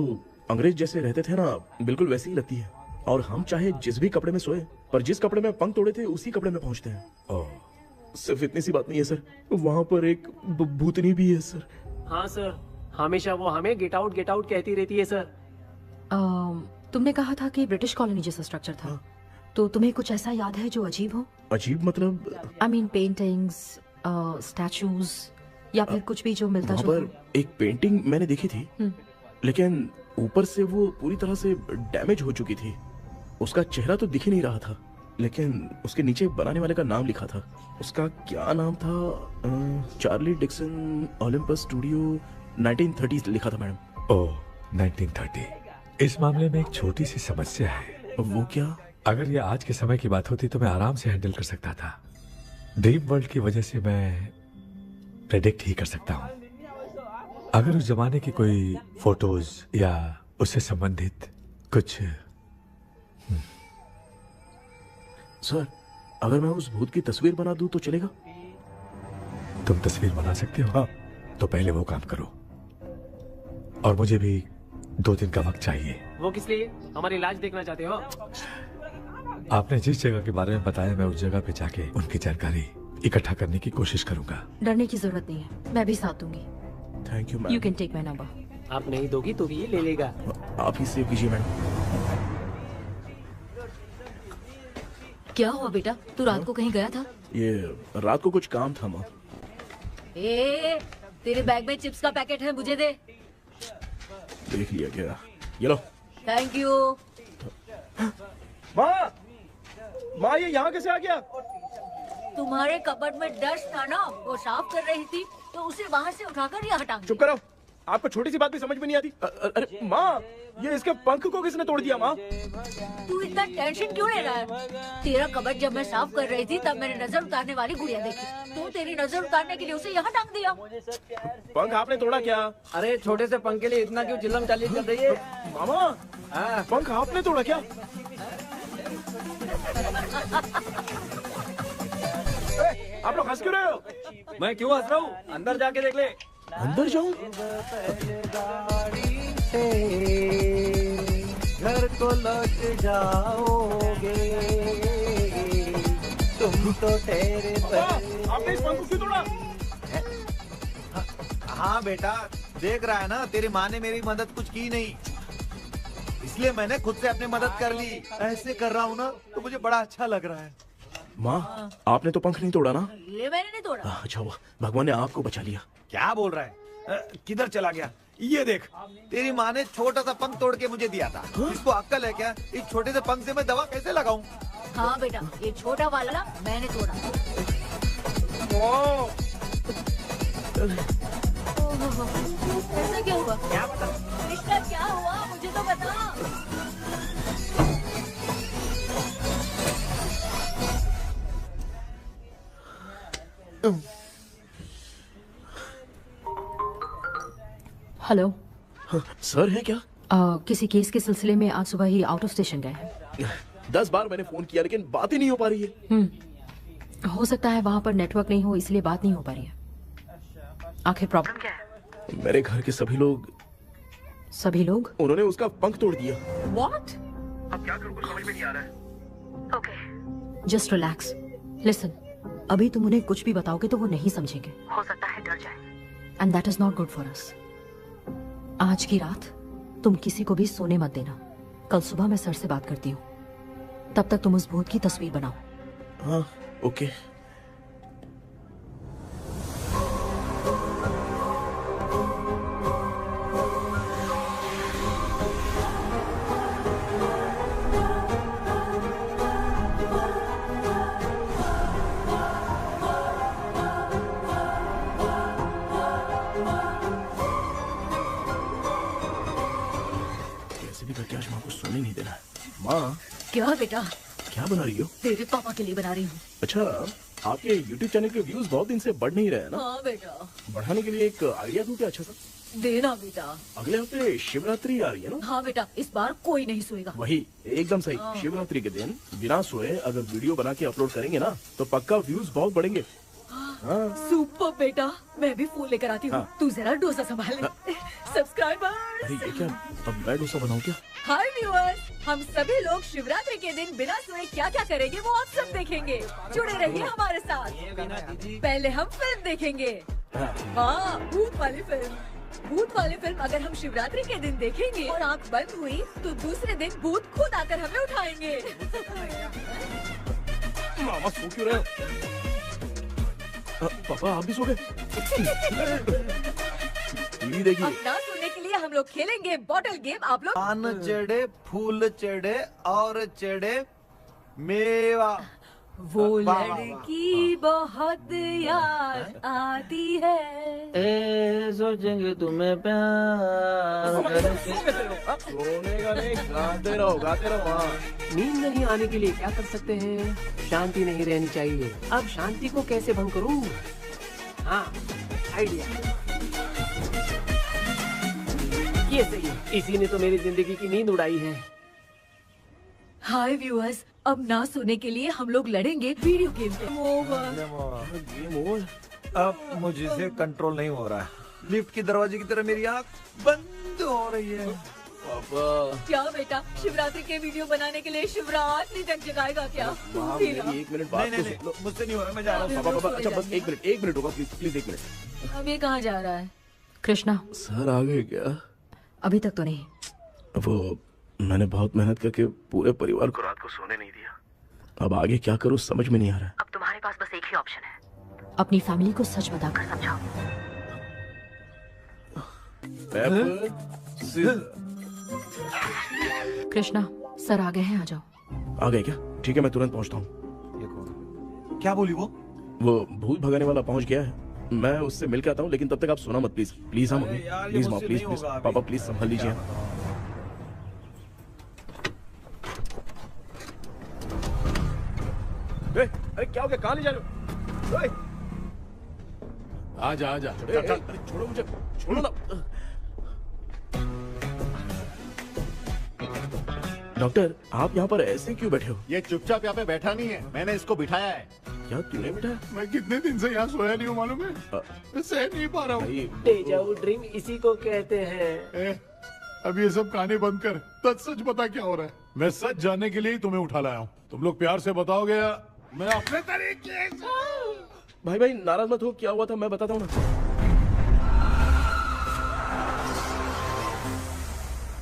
अंग्रेज जैसे रहते थे ना, बिल्कुल वैसी ही लगती है। और हम चाहे जिस भी कपड़े में सोए, पर जिस कपड़े में पंख तोड़े थे उसी कपड़े में पहुंचते हैं। ओह, सिर्फ इतनी सी बात नहीं है सर, वहाँ पर एक भूतनी भी है सर। हाँ सर, हमेशा वो हमें गेट आउट कहती रहती है सर। तुमने कहा था कि ब्रिटिश कॉलोनी जैसा स्ट्रक्चर था, तो तुम्हें कुछ ऐसा याद है जो अजीब हो? अजीब मतलब? I mean पेंटिंग्स, स्टैचूज या फिर कुछ भी जो मिलता वहाँ जुलता पर एक पेंटिंग मैंने देखी थी, लेकिन ऊपर से वो पूरी तरह से डैमेज हो चुकी थी। उसका चेहरा तो दिख ही नहीं रहा था, लेकिन उसके नीचे बनाने वाले का नाम लिखा था। उसका क्या नाम था? चार्ली डिक्सन, ओलंपस स्टूडियो, 1930 लिखा था मैडम। ओह, 1930। इस मामले में एक छोटी सी समस्या है। वो क्या? अगर ये आज के समय की बात होती तो मैं आराम से हैंडल कर सकता था। ड्रीम वर्ल्ड की वजह से मैं प्रेडिक्ट ही कर सकता हूँ। अगर उस जमाने की कोई फोटोज या उससे संबंधित कुछ। सर, अगर मैं उस भूत की तस्वीर बना दूं तो चलेगा? तुम तस्वीर बना सकते हो? हाँ। तो पहले वो काम करो, और मुझे भी 2 दिन का वक्त चाहिए। वो किस लिए? हमारी इलाज देखना चाहते हो? आपने जिस जगह के बारे में बताया, मैं उस जगह पे जाके उनकी जानकारी इकट्ठा करने की कोशिश करूंगा। डरने की जरूरत नहीं है, मैं भी साथ दूंगी। Thank you ma'am. You can take my number. आप नहीं दोगी तो भी ये ले लेगा। आप ही सेव कीजिए मैडम। क्या हुआ बेटा, तू रात को कहीं गया था? ये रात को कुछ काम था माँ। ए, तेरे बैग में चिप्स का पैकेट है, मुझे दे। देख लिया क्या? ये लो। Thank you. माँ ये यहाँ कैसे आ गया? तुम्हारे कबर्ड में डस्ट था ना, वो साफ कर रही थी तो उसे वहाँ से उठाकर यहाँ टांग चुप करो, आपको छोटी सी बात भी समझ में नहीं आती। अरे माँ, ये इसके पंख को किसने तोड़ दिया माँ? तू इतना टेंशन क्यों ले रहा है? तेरा कबर्ड जब मैं साफ कर रही थी तब मैंने नजर उतारने वाली गुड़िया देखी, तो तेरी नजर उतारने के लिए उसे यहाँ टांग दिया। पंख आपने तोड़ा क्या? अरे छोटे से पंख के लिए इतना क्यों चिल्लम चाली कर रही है? मामा, पंख आपने तोड़ा क्या? आप लोग हंस क्यों रहे हो? मैं क्यों हंस रहा हूँ? अंदर जाके देख ले। अंदर जाऊं? घर को लौट जाओगे तुम तो तेरे आपने इस पंख को क्यों तोड़ा? हाँ बेटा, देख रहा है ना, तेरी माँ ने मेरी मदद कुछ की नहीं, इसलिए मैंने खुद से अपनी मदद कर ली। ऐसे कर रहा हूँ ना तो मुझे बड़ा अच्छा लग रहा है। माँ, आपने तो पंख नहीं तोड़ा ना? ये मैंने नहीं तोड़ा। अच्छा हुआ, भगवान ने आपको बचा लिया। क्या बोल रहा है? किधर चला गया? ये देख, तेरी माँ ने छोटा सा पंख तोड़ के मुझे दिया था। इसको अक्कल है क्या? इस छोटे से पंख से मैं दवा कैसे लगाऊं? हाँ बेटा, ये छोटा वाला मैंने तोड़ा। ऐसा क्या हुआ? क्या पता? रिश्ता क्या हुआ, मुझे तो बता। हेलो सर है क्या? किसी केस के सिलसिले में आज सुबह ही आउट ऑफ स्टेशन गए हैं। 10 बार मैंने फोन किया लेकिन बात ही नहीं हो पा रही है। हो सकता है वहाँ पर नेटवर्क नहीं हो, इसलिए बात नहीं हो पा रही है। आखिर प्रॉब्लम क्या है? मेरे घर के सभी लोग उन्होंने उसका पंख तोड़ दिया। What? अब क्या करूँ समझ में नहीं आ रहा है। Okay, just relax. लिसन, अभी तुम उन्हें कुछ भी बताओगे तो वो नहीं समझेंगे। हो सकता है डर जाए। And that is not good for us. आज की रात तुम किसी को भी सोने मत देना। कल सुबह मैं सर से बात करती हूँ। तब तक तुम उस भूत की तस्वीर बनाओ। हाँ, ओके। करके आज माँ को सोने नहीं देना है। माँ, क्या बेटा? क्या बना रही हो? तेरे पापा के लिए बना रही हूँ। अच्छा, आपके YouTube चैनल के व्यूज बहुत दिन से बढ़ नहीं रहे हैं ना? हाँ बेटा। बढ़ाने के लिए एक आइडिया दूं क्या अच्छा सा? देना बेटा। अगले हफ्ते शिवरात्रि आ रही है ना? हाँ बेटा, इस बार कोई नहीं सोएगा। वही, एकदम सही। शिवरात्रि के दिन बिना सोए अगर वीडियो बना के अपलोड करेंगे ना तो पक्का व्यूज बहुत बढ़ेंगे। सुपर बेटा, मैं भी फोन लेकर आती हूँ। तू जरा डोसा संभाल ले। सब्सक्राइबर्स। अरे ये क्या, अब मैं डोसा बनाऊं क्या? हाय व्यूअर्स, हम सभी लोग शिवरात्रि के दिन बिना सोए क्या क्या करेंगे वो आप सब देखेंगे। जुड़े रहिए हमारे साथ। पहले हम फिल्म देखेंगे। हाँ, भूत वाली फिल्म अगर हम शिवरात्रि के दिन देखेंगे और आँख बंद हुई तो दूसरे दिन भूत खुद आकर हमें उठाएंगे। मामा सो क्यों रहे हो? पापा आप भी सो गए? टीवी देखिए। अब ना सुनने के लिए हम लोग खेलेंगे बॉटल गेम। आप लोग पान चढ़े, फूल चढ़े और चढ़े मेवा। वो लड़की बहुत याद आती है। सोचेंगे तुम्हें प्यार। सोने का नहीं, गाते रहो। नींद नहीं आने के लिए क्या कर सकते हैं? शांति नहीं रहनी चाहिए। अब शांति को कैसे भंग करूं? हाँ, आइडिया। ये सही है, इसी ने तो मेरी जिंदगी की नींद उड़ाई है। हाय व्यूअर्स, अब ना सोने के लिए हम लोग लड़ेंगे वीडियो गेम पे। Game over. अब मुझसे कंट्रोल नहीं हो रहा है। लिफ्ट के दरवाजे की तरह मेरी आँख बंद हो रही है। पापा क्या बेटा, शिवरात्रि के वीडियो बनाने के लिए शिवरात्रि तक जगाएगा क्या? मेरी 1 मिनट बात नहीं, मुझसे नहीं हो रहा, मैं जा रहा हूँ। पापा अच्छा बस 1 मिनट होगा, प्लीज 1 मिनट। अब ये कहाँ जा रहा है? कृष्णा, सर आ गए क्या? अभी तक तो नहीं। वो मैंने बहुत मेहनत करके पूरे परिवार को रात को सोने नहीं दिया। अब आगे क्या करूं समझ में नहीं आ रहा। अब तुम्हारे पास बस एक ही ऑप्शन है, अपनी फैमिली को सच बताकर समझाओ। कृष्णा सर आ गए हैं, आ जाओ। आ गए क्या? ठीक है, मैं तुरंत पहुंचता हूँ। क्या बोली वो? वो भूत भगाने वाला पहुंच गया है, मैं उससे मिल के आता हूँ, लेकिन तब तक आप सोना मत प्लीज। प्लीज हाँ मम्मी, प्लीज माँ, प्लीज प्लीज पापा, प्लीज संभाल लीजिए। अरे क्या हो गया, कहाँ ले जा रहे हो? आजा आजा। अरे छोड़ो मुझे, छोड़ो ना। डॉक्टर आप यहाँ पर ऐसे क्यों बैठे हो? ये चुपचाप यहाँ पे बैठा नहीं है, मैंने इसको बिठाया है। क्या तूने बिठाया? मैं कितने दिन से यहाँ सोया नहीं हूँ मालूम है, मैं सह नहीं पा रहा हूँ। डेजा वू ड्रीम इसी को कहते हैं। अब ये सब कहानी बंद कर, सच बता क्या हो रहा है। मैं सच जानने के लिए ही तुम्हें उठा लाया हूँ। तुम लोग प्यार से बताओगे या मैं अपने तरीके से। भाई भाई नाराज मत हो, क्या हुआ था मैं बताता हूँ ना।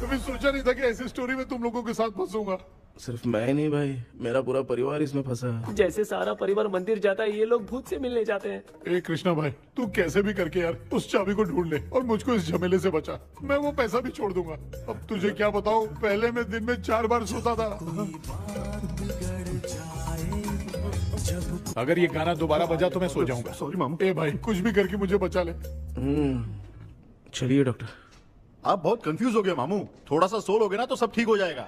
कभी सोचा नहीं था कि ऐसी स्टोरी में तुम लोगों के साथ फंसूंगा। सिर्फ मैं नहीं भाई, मेरा पूरा परिवार इसमें फंसा है। जैसे सारा परिवार मंदिर जाता है, ये लोग भूत से मिलने जाते हैं। ए कृष्णा भाई, तू कैसे भी करके यार उस चाबी को ढूंढ ले और मुझको इस झमेले से बचा। मैं वो पैसा भी छोड़ दूंगा। अब तुझे क्या बताऊं, पहले मैं दिन में 4 बार सोता था। अगर ये गाना दोबारा बजा तो मैं सो जाऊंगा। सॉरी मामू। ए भाई कुछ भी करके मुझे बचा ले। चलिए डॉक्टर। आप बहुत कंफ्यूज हो गए मामू, थोड़ा सा सो लोगे ना तो सब ठीक हो जाएगा।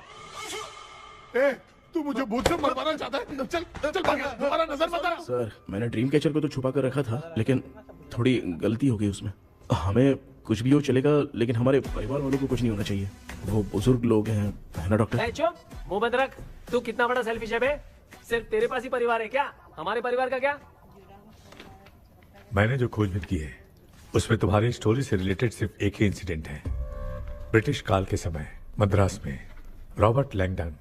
ए तू मुझे भूत से मरवाना चाहता है? चल चल भाग, दोबारा नजर मत आना। सर मैंने ड्रीम कैचर को तो छुपा कर रखा था, लेकिन थोड़ी गलती हो गई उसमें। हमें कुछ भी हो चलेगा, लेकिन हमारे परिवार वालों को कुछ नहीं होना चाहिए। वो बुजुर्ग लोग हैं, है ना डॉक्टर? चुप, मुंह बंद रख। तू कितना बड़ा सेल्फिश है बे? सिर्फ तेरे पास ही परिवार है क्या? हमारे परिवार का क्या? मैंने जो खोजबीन की है उसमें तुम्हारी स्टोरी से रिलेटेड सिर्फ एक ही इंसिडेंट है। ब्रिटिश काल के समय मद्रास में रॉबर्ट लैंगडन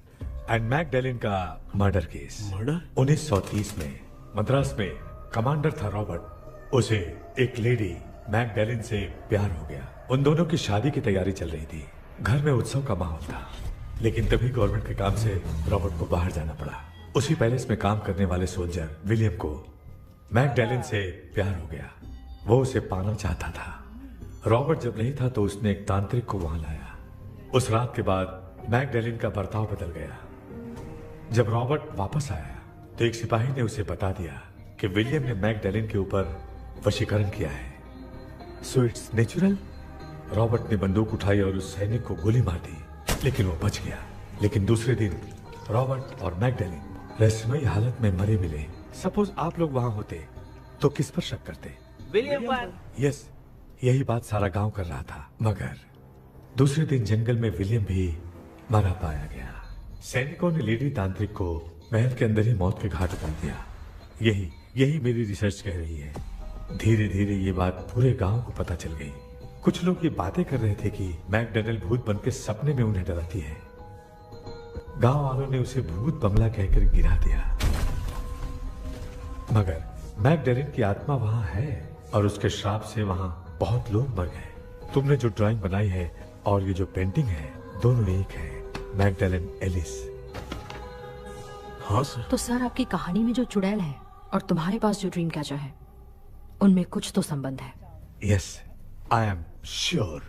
एंड मैकडैलिन का मर्डर केस। मर्डर? 1930 में मद्रास में कमांडर था रॉबर्ट, उसे एक लेडी मैकडैलिन से प्यार हो गया। उन दोनों की शादी की तैयारी चल रही थी, घर में उत्सव का माहौल था, लेकिन तभी गवर्नमेंट के काम से रॉबर्ट को बाहर जाना पड़ा। उसी पैलेस में काम करने वाले सोल्जर विलियम को मैकडैलिन से प्यार हो गया, वो उसे पाना चाहता था। रॉबर्ट जब नहीं था तो उसने एक तांत्रिक को वहां लाया। उस रात के बाद मैकडैलिन का बर्ताव बदल गया। जब रॉबर्ट वापस आया तो एक सिपाही ने उसे बता दिया कि विलियम ने मैकडैलिन के ऊपर वशीकरण किया है। So it's natural. रॉबर्ट ने बंदूक उठाई और उस सैनिक को गोली मार दी, लेकिन वो बच गया। लेकिन दूसरे दिन रॉबर्ट और मैकडैलिन रहस्यमयी हालत में मरे मिले। सपोज आप लोग वहां होते तो किस पर शक करते? विलियम पर। यस, यही बात सारा गांव कर रहा था। मगर दूसरे दिन जंगल में विलियम भी मरा पाया गया। सैनिकों ने लेडी तांत्रिक को महल के अंदर ही मौत के घाट उतार दिया। यही मेरी रिसर्च कह रही है। धीरे धीरे ये बात पूरे गांव को पता चल गई। कुछ लोग ये बातें कर रहे थे कि मैकडैलिन भूत बनके सपने में उन्हें डराती है। गांव वालों ने उसे भूत बंगला कहकर गिरा दिया। मगर मैकडैलिन की आत्मा वहां है और उसके श्राप से वहां बहुत लोग मर गए। तुमने जो ड्राइंग बनाई है और ये जो पेंटिंग है, दोनों एक है। मैकडैलिन एलिस। हाँ सर। तो सर आपकी कहानी में जो चुड़ैल है और तुम्हारे पास जो ड्रीम कैचर है, उनमें कुछ तो संबंध है। Yes, I am sure.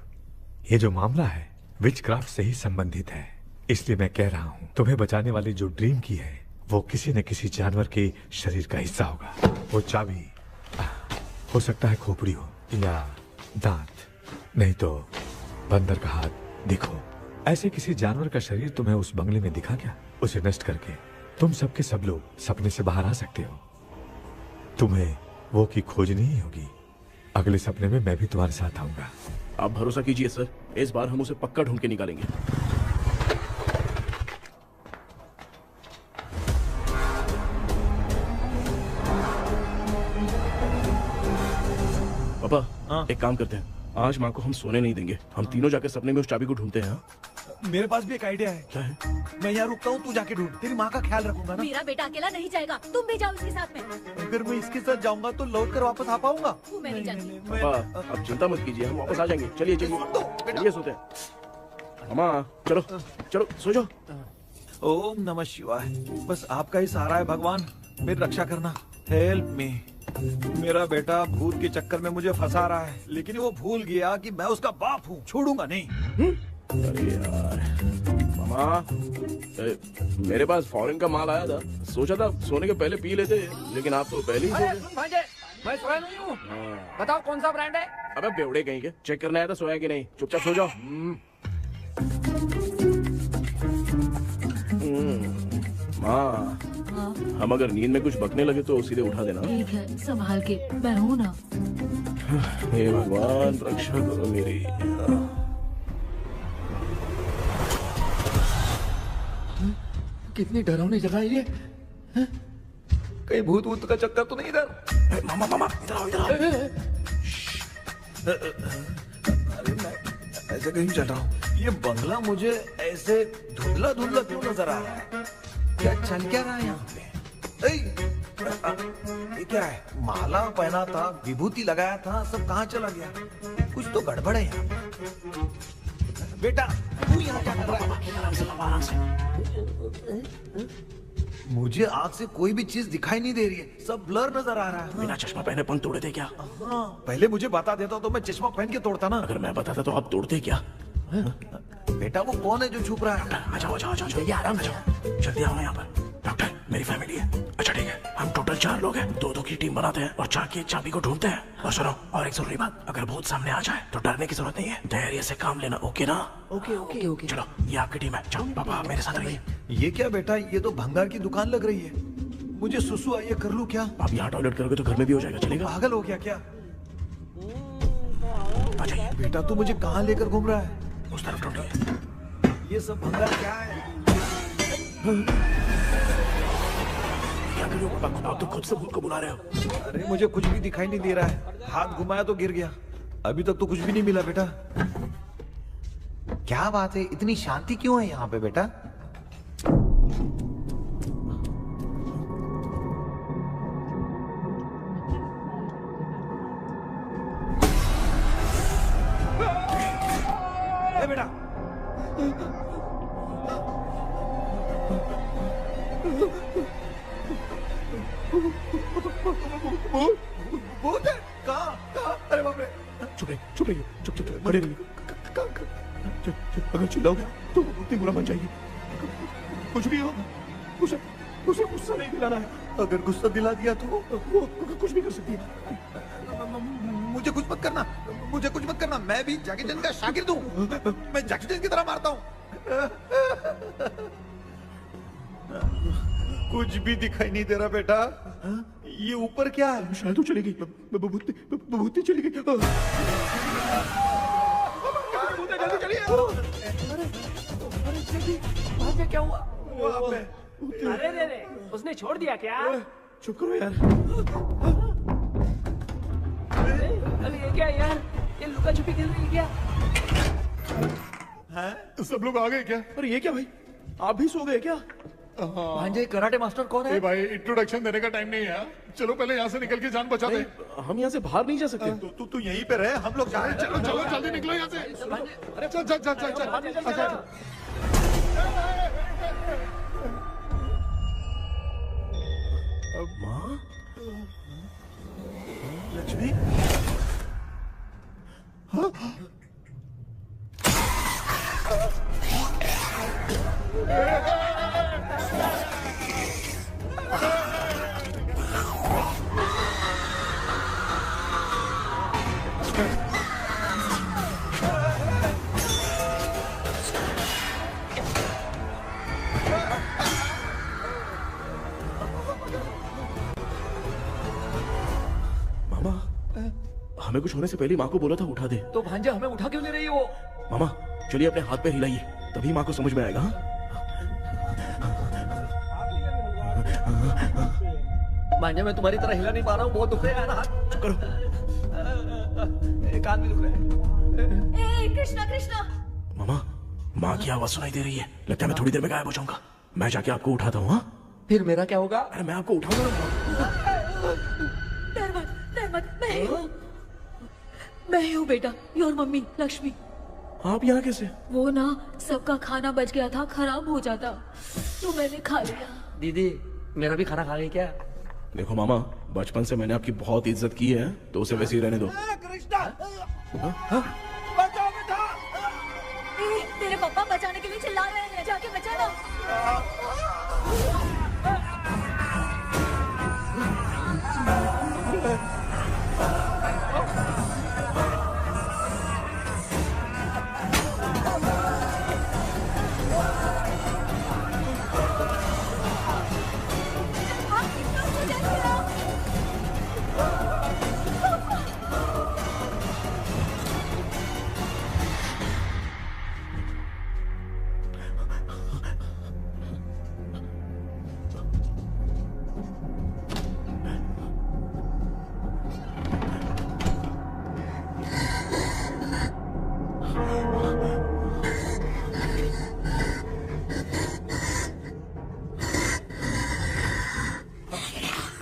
ये जो मामला है विचक्राफ्ट से ही संबंधित है। इसलिए मैं कह रहा हूँ, तुम्हें बचाने वाली जो ड्रीम की है वो किसी न किसी जानवर के शरीर का हिस्सा होगा। वो चाबी हो सकता है खोपड़ी हो या दांत, नहीं तो बंदर का हाथ। देखो, ऐसे किसी जानवर का शरीर तुम्हें उस बंगले में दिखा क्या? उसे नष्ट करके तुम सबके सब लोग सपने से बाहर आ सकते हो। तुम्हें वो की खोजनी ही होगी। अगले सपने में मैं भी तुम्हारे साथ आऊंगा। आप भरोसा कीजिए सर, इस बार हम उसे पक्का ढूंढ के निकालेंगे। पापा एक काम करते हैं, आज माँ को हम सोने नहीं देंगे। हम तीनों जाके सपने में उस चाबी को ढूंढते हैं। मेरे पास भी एक आइडिया है। क्या है? मैं यहाँ रुकता हूँ, तू जाके ढूंढ। तेरी माँ का ख्याल रखूंगा ना। मेरा बेटा अकेला नहीं जाएगा, तुम भी जाओ इसके साथ में। अगर मैं इसके साथ जाऊंगा तो लौट कर वापस आ पाऊंगा? मैं नहीं जाती। पापा अब चिंता मत कीजिए, हम वापस आ जाएंगे। चलिए चलिए चलिए, सोते हैं। मामा चलो चलो सो जाओ। ओम नमः शिवाय। बस आपका ही सहारा है भगवान, मेरी रक्षा करना। Help me. मेरा बेटा भूत के चक्कर में मुझे फंसा रहा है, लेकिन वो भूल गया कि मैं उसका बाप हूँ, छोड़ूंगा नहीं। अरे यार मामा, मेरे पास फॉरेन का माल आया था, सोचा था सोने के पहले पी लेते, लेकिन आप तो पहले ही सो गए। भांजे, मैं सोया नहीं हूँ। बताओ कौन सा ब्रांड है? अबे बेवड़े कहीं के, चेक करना है तो सोया कि नहीं, चुपचाप सो जाओ। माँ, हम अगर नींद में कुछ बकने लगे तो सीधे उठा देना। ठीक है, संभाल के, मैं हूँ ना। हे भगवान रक्षा करो मेरी। कितनी डरावनी जगह है ये। कहीं भूत वूत का चक्कर तो नहीं इधर? मामा मामा इधर आओ, इधर आओ। अरे मैं ऐसे कहीं चल रहा हूँ, ये बंगला मुझे ऐसे धुंधला धुंधला क्यों नजर आ रहा है? क्या चल क्या रहा है यहाँ पे? ये क्या है? माला पहना था, विभूति लगाया था, सब कहाँ चला गया? कुछ तो गड़बड़ है यहाँ पे। बेटा तू यहाँ क्या कर रहा है? आराम से। मुझे आग से कोई भी चीज दिखाई नहीं दे रही है, सब ब्लर नजर आ रहा है। बिना चश्मा पहने पंख तोड़े थे क्या? हाँ, पहले मुझे बता देता तो मैं चश्मा पहन के तोड़ता ना। अगर मैं बताता तो आप तोड़ते क्या? बेटा वो कौन है जो छुप रहा है? आ जाओ, जाओ, जाओ, आराम से जल्दी आओ यहाँ पर। डॉक्टर मेरी फैमिली है। अच्छा ठीक है, हम टोटल 4 लोग हैं, 2-2 की टीम बनाते हैं और चाबी को ढूंढते हैं। और सुनो, और एक जरूरी बात, अगर भूत सामने आ जाए तो डरने की जरूरत नहीं है, धैर्य से काम लेना। ओके ना? Okay okay okay. चलो ये आपकी टीम है, जाओ पापा मेरे साथ रहिए। ये क्या बेटा, ये तो भंगार की दुकान लग रही है। मुझे सुसु आई है, कर लूं क्या? आप यहाँ टॉयलेट करोगे तो घर में भी हो जाएगा, चलेगा? पागल हो गया क्या? आ जाइए। बेटा तू मुझे कहाँ लेकर घूम रहा है? उस तरफ ढूंढिए। ये सब भंगार क्या है? क्या कर रहे हो पापा? आप तो खुद से भूत को बुला रहे हो। अरे मुझे कुछ भी दिखाई नहीं दे रहा है, हाथ घुमाया तो गिर गया। अभी तक तो कुछ भी नहीं मिला बेटा। क्या बात है, इतनी शांति क्यों है यहाँ पे बेटा? बेटा भूत है? कहाँ? अरे बाप रे! चुप रहिए, चुप खड़े रहिए। अगर चिल्लाओगे तो इतनी बुरा बन जाएगी। कुछ भी हो, उसे गुस्सा नहीं दिलाना है। अगर गुस्सा दिला दिया तो वो कुछ भी कर सकती है। मुझे कुछ मत करना, मुझे कुछ मत करना। मैं भी जैकी चैन का शागिर्द हूँ, मैं जैकी चैन की तरह मारता हूँ। कुछ भी दिखाई नहीं दे रहा बेटा। ये ऊपर क्या है? शायद वो चली गई, भूती चली गई। जल्दी चलिए। भांजे क्या हुआ? वहाँ पे। अरे रे, उसने छोड़ दिया क्या? चुप करो यार। अरे ये क्या यार, ये लुका छुपी खेल रही है क्या? हैं? सब लोग आ गए क्या? अरे ये क्या भाई, आप भी सो गए क्या? भांजे कराटे मास्टर कौन है? भाई इंट्रोडक्शन देने का टाइम नहीं है, चलो पहले यहाँ से निकल के जान बचा दे। हम यहाँ से बाहर नहीं जा सकते। तू यहीं पे रहे, हम लोग जा रहे हैं। चलो चलो जल्दी निकलो यहाँ से। अरे चल। माँ, लक्ष्मी, हमें कुछ होने से पहले माँ को बोला था उठा दे। तो भांजा हमें उठा क्यों ले रही है वो? मामा चलिए अपने हाथ पैर हिलाइए, तभी माँ को समझ में आएगा। भांजा मैं तुम्हारी तरह हिला नहीं पा रहा हूँ, बहुत दुख रहा है यार हाथ। चुप करो। कान भी दुख रहे हैं। कृष्णा कृष्णा। मामा माँ की आवाज सुनाई दे रही है, लगता है मैं थोड़ी देर में गायब हो जाऊंगा। मैं जाके आपको उठाता हूँ। फिर मेरा क्या होगा? अरे मैं आपको उठाऊंगा। मैं हूँ बेटा, योर मम्मी लक्ष्मी। आप यहाँ कैसे? वो ना सबका खाना बच गया था, खराब हो जाता तो मैंने खा लिया। दीदी मेरा भी खाना खा गई क्या? देखो मामा, बचपन से मैंने आपकी बहुत इज्जत की है, तो उसे वैसे ही रहने दो। तेरे पापा बचाने के लिए चिल्ला रहे हैं, जाके बचा लो।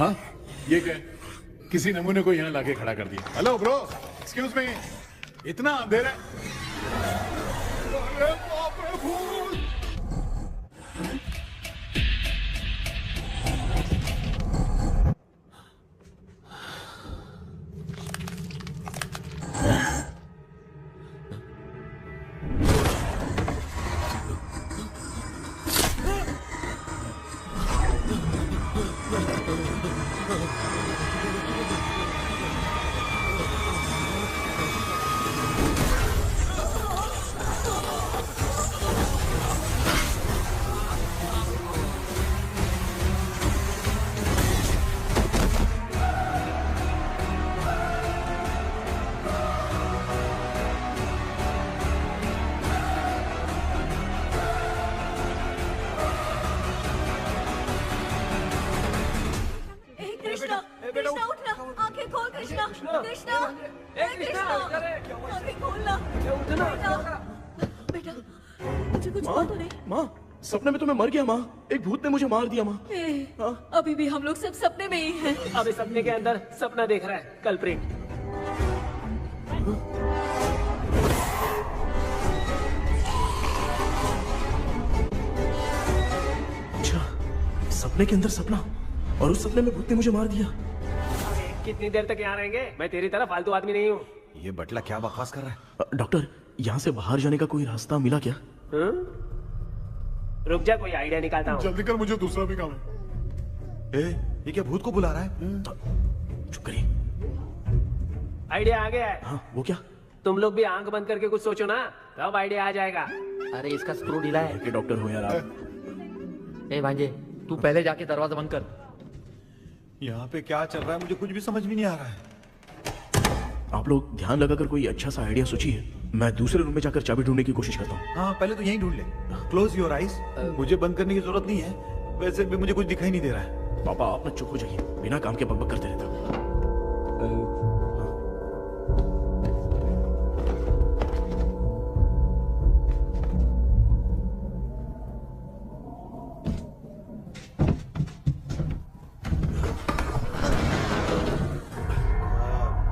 हाँ, ये क्या? किसी नमूने को यहाँ लाके खड़ा कर दिया। हेलो ब्रो, एक्सक्यूज मी, इतना अंधेरा है? अरे बाप रे, भूत! कृष्णा उठना, आंखें खोल कृष्णा, कृष्णा, कृष्णा, आंखें खोलना, बेटा, मुझे कुछ हुआ तो नहीं? माँ, सपने में तो मैं मर गया माँ, एक भूत ने मुझे मार दिया माँ। अभी भी हम लोग सब सपने में ही हैं। अभी सपने के अंदर सपना देख रहा है कल्प्रिट। अच्छा, सपने के अंदर सपना, और उस सपने में भूत ने मुझे मार दिया। कितनी देर तक यहाँ रहेंगे? मैं तेरी तरह फालतू आदमी नहीं हूँ। ये बटला क्या बकवास कर रहा है? डॉक्टर, यहाँ से बाहर जाने का कोई रास्ता मिला क्या? रुक जा, कोई आइडिया निकालता हूँ। जल्दी कर, मुझे दूसरा भी काम है। ये क्या भूत को बुला रहा है? चुप करिए। आइडिया आ गया है। हाँ, वो क्या? तुम लोग भी आंख बंद करके कुछ सोचो ना, तब आइडिया आ जाएगा। अरे इसका स्क्रू ढीला है। डॉक्टर हो यार आप। ए भांजे, तू पहले जाके दरवाजा बंद कर। यहाँ पे क्या चल रहा है मुझे कुछ भी समझ में नहीं आ रहा है। आप लोग ध्यान लगाकर कोई अच्छा सा आइडिया सोचिए, मैं दूसरे रूम में जाकर चाबी ढूंढने की कोशिश करता हूँ। हाँ, पहले तो यहीं ढूंढ ले। Close your eyes. मुझे बंद करने की जरूरत नहीं है, वैसे भी मुझे कुछ दिखाई नहीं दे रहा है। पापा, आप ना चुप हो जाइए, बिना काम के बकबक करते रहता।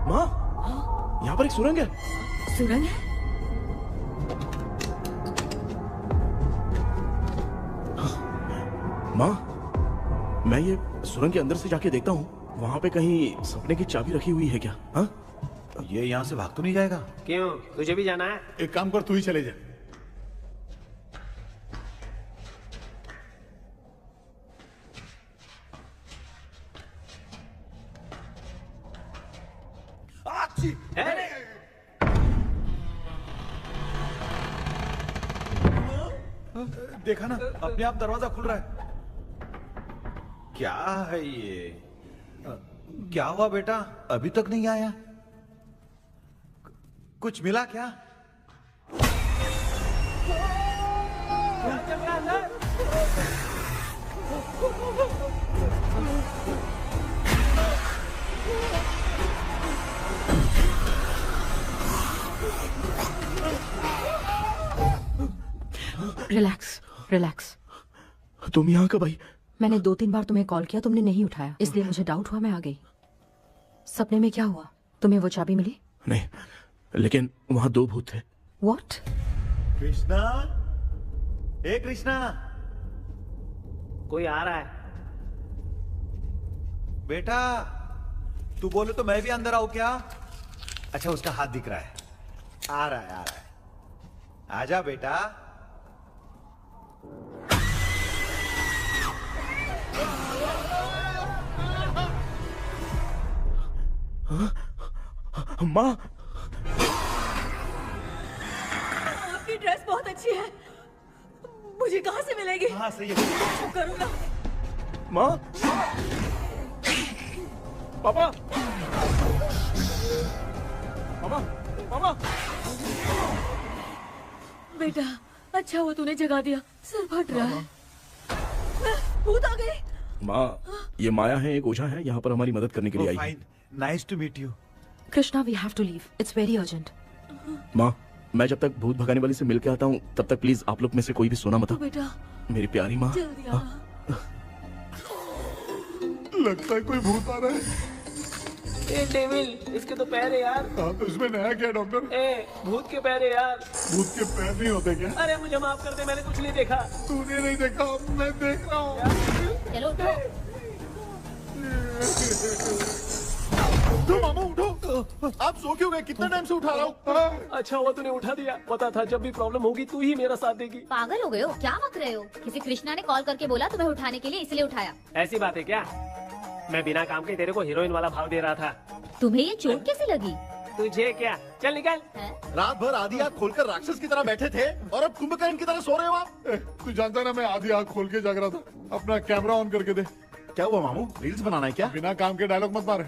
माँ, यहाँ पर एक सुरंग है। सुरंग है? माँ, मैं ये सुरंग के अंदर से जाके देखता हूँ, वहाँ पे कहीं सपने की चाबी रखी हुई है क्या? हाँ? ये यहाँ से भाग तो नहीं जाएगा? क्यों, तुझे भी जाना है? एक काम कर, तू ही चले जा। देखा ना, अपने आप दरवाजा खुल रहा है। क्या है ये? क्या हुआ बेटा, अभी तक नहीं आया? कुछ मिला क्या? Relax relax. तुम यहाँ कब आई? मैंने 2-3 बार तुम्हें कॉल किया, तुमने नहीं उठाया, इसलिए मुझे डाउट हुआ, मैं आ गई। सपने में क्या हुआ? तुम्हें वो चाबी मिली? नहीं, लेकिन वहाँ 2 भूत थे। What? कृष्णा, ए कृष्णा, कोई आ रहा है। बेटा तू बोले तो मैं भी अंदर आऊं क्या? अच्छा उसका हाथ दिख रहा है, आ रहा है, आ रहा है। आजा बेटा। माँ, आपकी ड्रेस बहुत अच्छी है, मुझे कहाँ से मिलेगी? हाँ सही है। करो ना। माँ, पापा, मामा, मामा। बेटा अच्छा हुआ तूने जगा दिया, सर फट रहा है। भूत आ गई। माँ, ये माया है, एक ओझा है, यहाँ पर हमारी मदद करने के लिए आई है। Nice to meet you. Krishna, we have to leave, it's very urgent. माँ, मैं जब तक भूत भगाने वाली से मिल के आता हूँ तब तक प्लीज आप लोग में से कोई भी सोना मत। बेटा मेरी प्यारी माँ। जल्दी आना। लगता है कोई भूत आ रहा है। ए डेविल, इसके तो पैर है यार। हाँ तो इसमें नया क्या डॉक्टर? ए भूत के पैर है यार। भूत के पैर नहीं होते क्या? अरे मुझे माफ कर दे, मैंने कुछ नहीं देखा। तूने नहीं देखा, मैं देख रहा हूँ। चलो उठो मामा उठो। आप सो क्यों गए? कितना टाइम से उठा रहा हूँ। अच्छा हुआ तूने उठा दिया, पता था जब भी प्रॉब्लम होगी तू ही मेरा साथ देगी। पागल हो गए हो क्या? बक रहे हो? किसी कृष्णा ने कॉल करके बोला तुम्हें उठाने के लिए, इसलिए उठाया। ऐसी बात है क्या? मैं बिना काम के तेरे को हीरोइन वाला भाव दे रहा था। तुम्हें ये चोट कैसे लगी? तुझे क्या? चल निकल। रात भर आधी आंख खोलकर राक्षस की तरह बैठे थे और अब कुंभकर्ण की तरह सो रहे हो आप। तू जानता ना मैं आधी आंख खोल के जाग रहा था। अपना कैमरा ऑन करके दे। क्या हुआ मामू, रील्स बनाना है क्या? बिना काम के डायलॉग मत मार।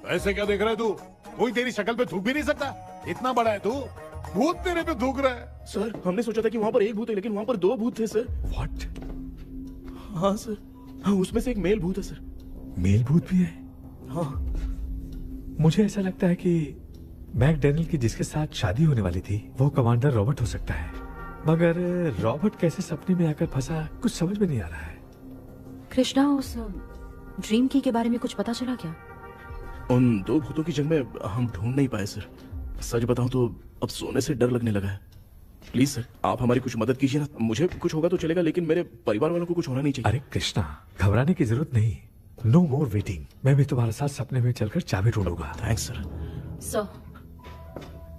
ऐसे क्या देख रहा है तू? कोई तेरी शक्ल पे थूक भी नहीं सकता, इतना बड़ा है तू। भूत तेरे पे थूक रहा है। सर, हमने सोचा था कि वहाँ पर एक भूत है लेकिन वहाँ पर दो भूत थे सर। व्हाट? हाँ सर, हाँ उसमें से एक मेल भूत है सर। मेल भूत भी है? हाँ। मुझे ऐसा लगता है कि मैकडैनियल की जिसके साथ शादी होने वाली थी वो कमांडर रॉबर्ट हो सकता है, मगर रॉबर्ट कैसे सपने में आकर फंसा कुछ समझ में नहीं आ रहा है। कृष्णा, उस ड्रीम की के बारे में कुछ पता चला क्या? उन दो भूतों की जंग में हम ढूंढ नहीं पाए सर। सच बताऊं तो अब सोने से डर लगने लगा है। प्लीज सर, आप हमारी कुछ मदद कीजिए ना। मुझे कुछ होगा तो चलेगा लेकिन मेरे परिवार वालों को कुछ होना नहीं चाहिए। अरे कृष्णा, घबराने की जरूरत नहीं, नो मोर वेटिंग। मैं भी तुम्हारे साथ सपने में चलकर चाबी ढूंढूंगा। Thanks sir. सर,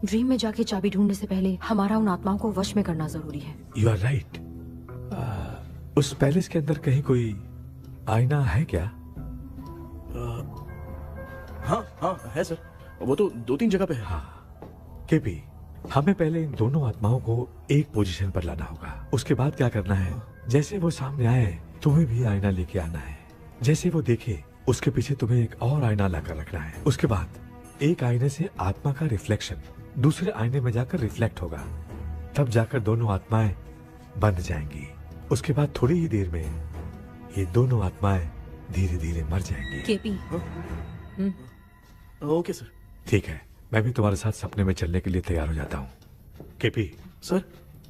ड्रीम में जाके चाबी ढूंढने से पहले हमारा उन आत्माओं को वश में करना जरूरी है। You are right. उस पैलेस के अंदर कहीं कोई आईना है क्या? हाँ हाँ है सर, वो तो 2-3 जगह पे है। हाँ केपी, हमें पहले इन दोनों आत्माओं को एक पोजीशन पर लाना होगा। उसके बाद क्या करना है, जैसे वो सामने आए तुम्हें भी आईना लेके आना है। जैसे वो देखे उसके पीछे तुम्हें एक और आईना लाकर रखना है। उसके बाद एक आईने से आत्मा का रिफ्लेक्शन दूसरे आईने में जाकर रिफ्लेक्ट होगा, तब जाकर दोनों आत्माएं बंध जाएंगी। उसके बाद थोड़ी ही देर में ये दोनों आत्माएं धीरे धीरे मर जाएंगी। केपी। Okay sir. ठीक है, मैं भी तुम्हारे साथ सपने में चलने के लिए तैयार हो जाता हूँ। केपी सर,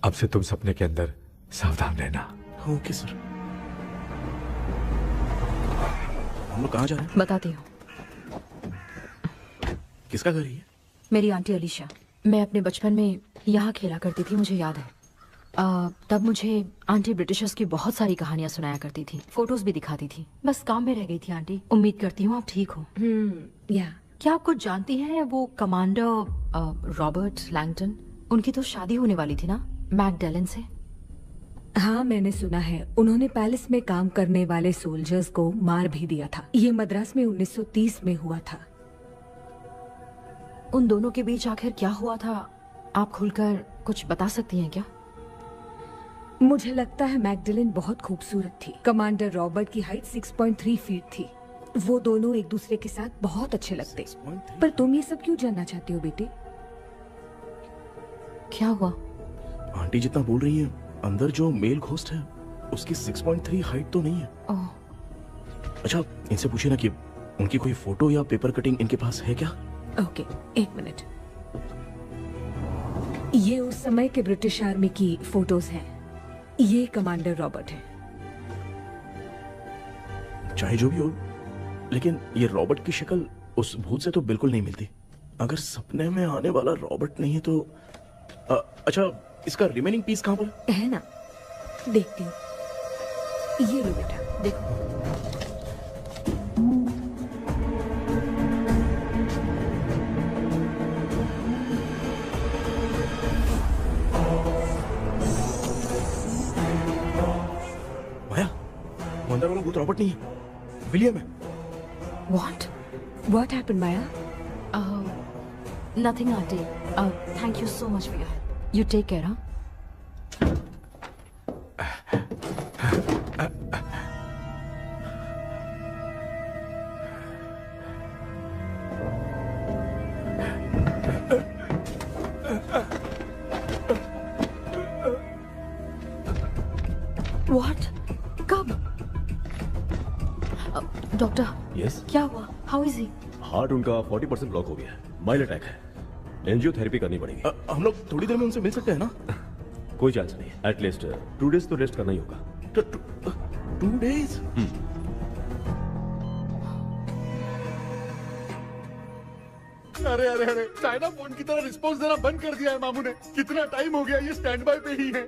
अब से तुम सपने के अंदर सावधान रहना। Okay sir. हम लोग कहाँ जा रहे हैं? बताती हूँ। किसका घर है ये? मेरी आंटी अलीशा। मैं अपने बचपन में यहाँ खेला करती थी, मुझे याद है। तब मुझे आंटी ब्रिटिशर्स की बहुत सारी कहानियां सुनाया करती थी, फोटोज भी दिखाती थी। बस काम में रह गई थी आंटी। उम्मीद करती हूँ आप ठीक हो। या क्या आप कुछ जानती हैं वो कमांडर रॉबर्ट लैंगटन? उनकी तो शादी होने वाली थी ना मैकडैलन से। हाँ मैंने सुना है, उन्होंने पैलेस में काम करने वाले सोल्जर्स को मार भी दिया था। ये मद्रास में 1930 में हुआ था। उन दोनों के बीच आखिर क्या हुआ था, आप खुलकर कुछ बता सकती हैं क्या? मुझे लगता है मैकडैलन बहुत खूबसूरत थी। कमांडर रॉबर्ट की हाइट 6.3 फीट थी। वो दोनों एक दूसरे के साथ बहुत अच्छे लगते। पर तुम ये सब क्यों जानना चाहते हो बेटे? क्या हुआ? आंटी जितना बोल रही है, अंदर जो मेल घोस्ट है उसकी 6.3 हाइट तो नहीं है। अच्छा, इनसे पूछिए ना कि उनकी कोई फोटो या पेपर कटिंग इनके पास है क्या? ओके, एक मिनट। ये उस समय के ब्रिटिश आर्मी की फोटोज हैं। ये कमांडर रॉबर्ट है। चाहे जो भी हो, लेकिन ये रॉबर्ट की शक्ल उस भूत से तो बिल्कुल नहीं मिलती। अगर सपने में आने वाला रॉबर्ट नहीं है तो अच्छा, इसका रिमेनिंग पीस कहाँ पर है ना, देखती हूँ। ये लो बेटा, देखो। माया, वो अंदर वाला भूत रॉबर्ट नहीं है, विलियम है। What happened, Maya? Nothing, Auntie. Thank you so much for your help. You take care, huh? What? कब? डॉक्टर, यस, क्या हुआ? How is he? हार्ट उनका 40% ब्लॉक हो गया है, माइल्ड अटैक है, एंजियोथेरेपी करनी पड़ेगी। हम लोग थोड़ी देर में उनसे मिल सकते हैं ना? कोई चांस नहीं, एटलीस्ट 2 डेज तो रेस्ट करना ही होगा। 2 डेज? अरे अरे अरे, चाइना फोन की तरह रिस्पॉन्स देना बंद कर दिया है मामू ने। कितना टाइम हो गया, ये स्टैंड बाय पे ही है।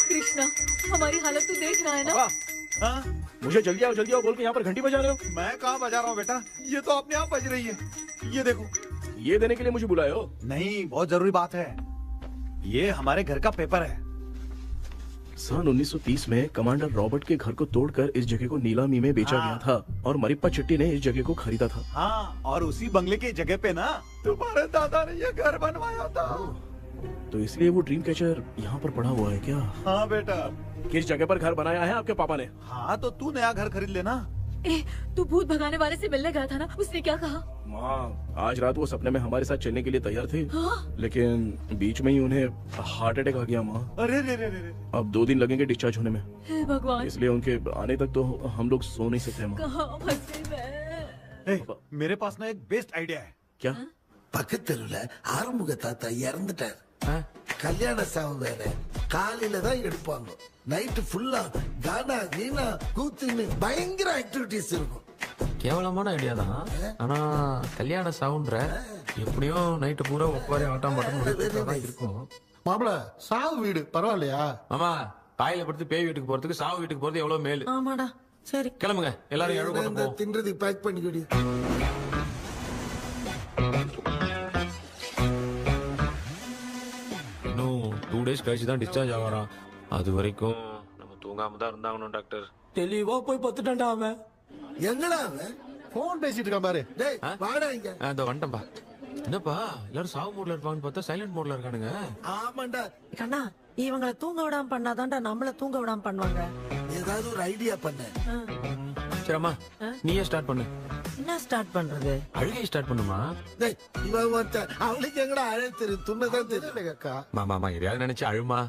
कृष्णा, हमारी हालत तू देख रहा है ना? हाँ? मुझे जल्दी आओ बोल के यहाँ पर घंटी बजा रहे हो। मैं कहाँ बजा रहा हूँ बेटा, ये तो अपने आप बज रही है। ये देखो। ये देने के लिए मुझे बुलाए हो? नहीं, बहुत जरूरी बात है। ये हमारे घर का पेपर है। सन 1930 में कमांडर रॉबर्ट के घर को तोड़कर इस जगह को नीलामी में बेचा गया था और मरिप्पा चिट्टी ने इस जगह को खरीदा था। हाँ, और उसी बंगले की जगह पे ना तुम्हारे दादा ने ये घर बनवाया था। तो इसलिए वो ड्रीम कैचर यहाँ पर पड़ा हुआ है क्या? हाँ बेटा। किस जगह पर घर बनाया है आपके पापा ने? हाँ, तो तू नया घर खरीद लेना। तू भूत भगाने वाले से मिलने गया था ना, उसने क्या कहा? माँ, आज रात वो सपने में हमारे साथ चलने के लिए तैयार थे। हाँ? लेकिन बीच में ही उन्हें हार्ट अटैक आ गया माँ। अरे रे रे रे। अब 2 दिन लगेंगे डिस्चार्ज होने में। हे भगवान। इसलिए उनके आने तक तो हम लोग सो नहीं सकते माँ। कहाँ फंसे मैं? मेरे पास ना एक बेस्ट आइडिया है। क्या? பக்கத்தெருவுல ஆறுமுக தாத்தா இறந்துட்டார். கல்யாண சாவு வேற, காலையில தான் எடுப்பாங்க. நைட்டு ஃபுல்லா கானா கீனா கூத்துன்னு பயங்கர ஆக்டிவிட்டிஸ் இருக்கும். கேவலமான ஐடியா தான், ஆனா கல்யாண சவுண்ட்ற எப்படியும் நைட்டு பூரா ஒப்பாரி ஆட்டம் பாட்டம் இருக்கும். மாப்பிள, சாவு வீடு பரவாயில்லையா? ஆமா, காயில படுத்து பேய் வீட்டுக்கு போறதுக்கு சாவு வீட்டுக்கு போறது எவ்வளவு மேலு. ஆமாடா, சரி கிளம்புங்க, எல்லாரும் எழுத போறோம். தின்றதுக்கு பேக் பண்ணிக்கடி. இன்னும் 2 days கழிச்சு தான் டிஸ்சார்ஜ் ஆகறான். அது வரைக்கும் நம்ம தூங்காம தான் இருந்தாகணும் டாக்டர். தெளிவா போய் பத்துட்டான்டா அவன். எங்கடா அவன்? போன் பேசிட்டு இருக்கான் பாரு. டேய் வாடா இங்க. அதோ வந்துட்டேன்பா. என்னப்பா எல்லாரும் சாவு மோட்ல இருப்பாங்கன்னு பார்த்தா சைலண்ட் மோட்ல இருக்கானுங்க. ஆமாண்டா. கண்ணா, இவங்களை தூங்க விடாம பண்ணாதான்டா நம்மள தூங்க விடாம பண்ணுவாங்க. ஏதாவது ஒரு ஐடியா பண்ணு. சரிம்மா, நீயே ஸ்டார்ட் பண்ணு. என்ன ஸ்டார்ட் பண்றது? அழுகை ஸ்டார்ட் பண்ணுமா? டேய், இவன் ஒருத்தன் அவளுக்கு எங்கடா அழ தெரியும், துண்ணதான் தெரியல அக்கா. மாமா எதையாவது நினைச்சு அழுமா.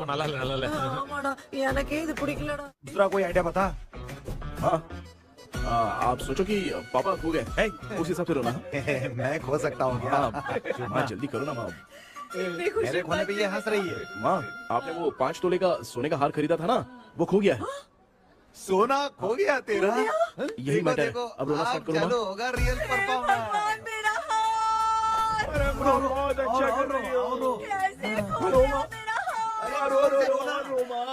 நல்லா இல்ல. ஆமாடா, எனக்கே இது பிடிக்கலடா. दूसरा कोई आइडिया बता। हाँ, आप सोचो कि पापा खो गए, उस हिसाब से रोना। मैं खो सकता हूँ क्या? माँ जल्दी करो ना माँ। मेरे खोने पे ये हंस रही है। माँ, आपने वो 5 तोले का सोने का हार खरीदा था ना, वो खो गया है। सोना खो गया तेरा? यही मैटर है। अब रोना स्टार्ट करो चलो, माँ। होगा रियल परफॉर्मेंस। बहुत अच्छा कर रही हो। कैसे खो रो गया माँ। मेरा हाथ? रो माँ।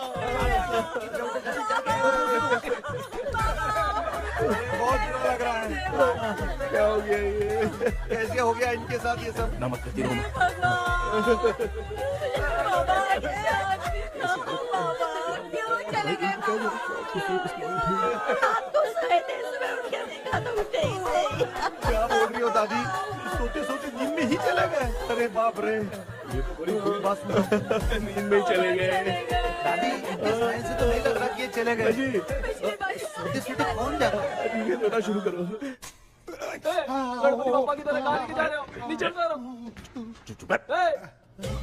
बहुत बुरा लग रहा है। क्या हो गया ये? कैसे हो गया इनके साथ ये सब? नमक करती रो माँ। क्यों चले गए? रात को सोए थे, सुबह उठ के देखा तो उठे ही नहीं। क्या बोल रही हो दादी? सोते सोते नींद में ही चले गए? अरे बाप रे, ये तो बड़ी बुरी बात सुना। नींद में चले गए। दादी, इनके साइन से तो नहीं लग रहा कि ये चले गए। सोते सोते कौन जा रहा है? ये रोना शुरू करो। गणपति पापा की तरह कहाँ लेके जा रहे हो? नीचे उतारो।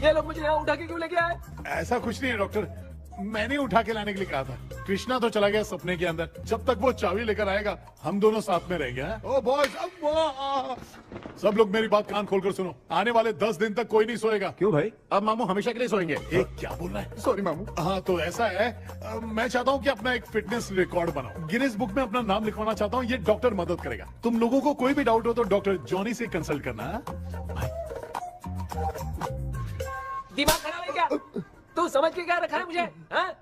ये लोग मुझे यहाँ उठा के क्यों लेके आए? ऐसा कुछ नहीं है डॉक्टर, मैंने उठा के लाने के लिए कहा था। कृष्णा तो चला गया सपने के अंदर। जब तक वो चाबी लेकर आएगा हम दोनों साथ में रहेंगे। ओ बॉयज, सब लोग मेरी बात कान खोलकर सुनो। आने वाले 10 दिन तक कोई नहीं सोएगा। क्यों भाई? अब मामू हमेशा के लिए सोएंगे। क्या बोल रहा है? सॉरी मामू। हाँ तो ऐसा है, मैं चाहता हूँ कि अपना एक फिटनेस रिकॉर्ड बनाओ, गिनीज बुक में अपना नाम लिखवाना चाहता हूँ। ये डॉक्टर मदद करेगा। तुम लोगों को कोई भी डाउट हो तो डॉक्टर जॉनी से कंसल्ट करना। दिमाग खराब है क्या? तू समझ के क्या रखा है मुझे? हाँ?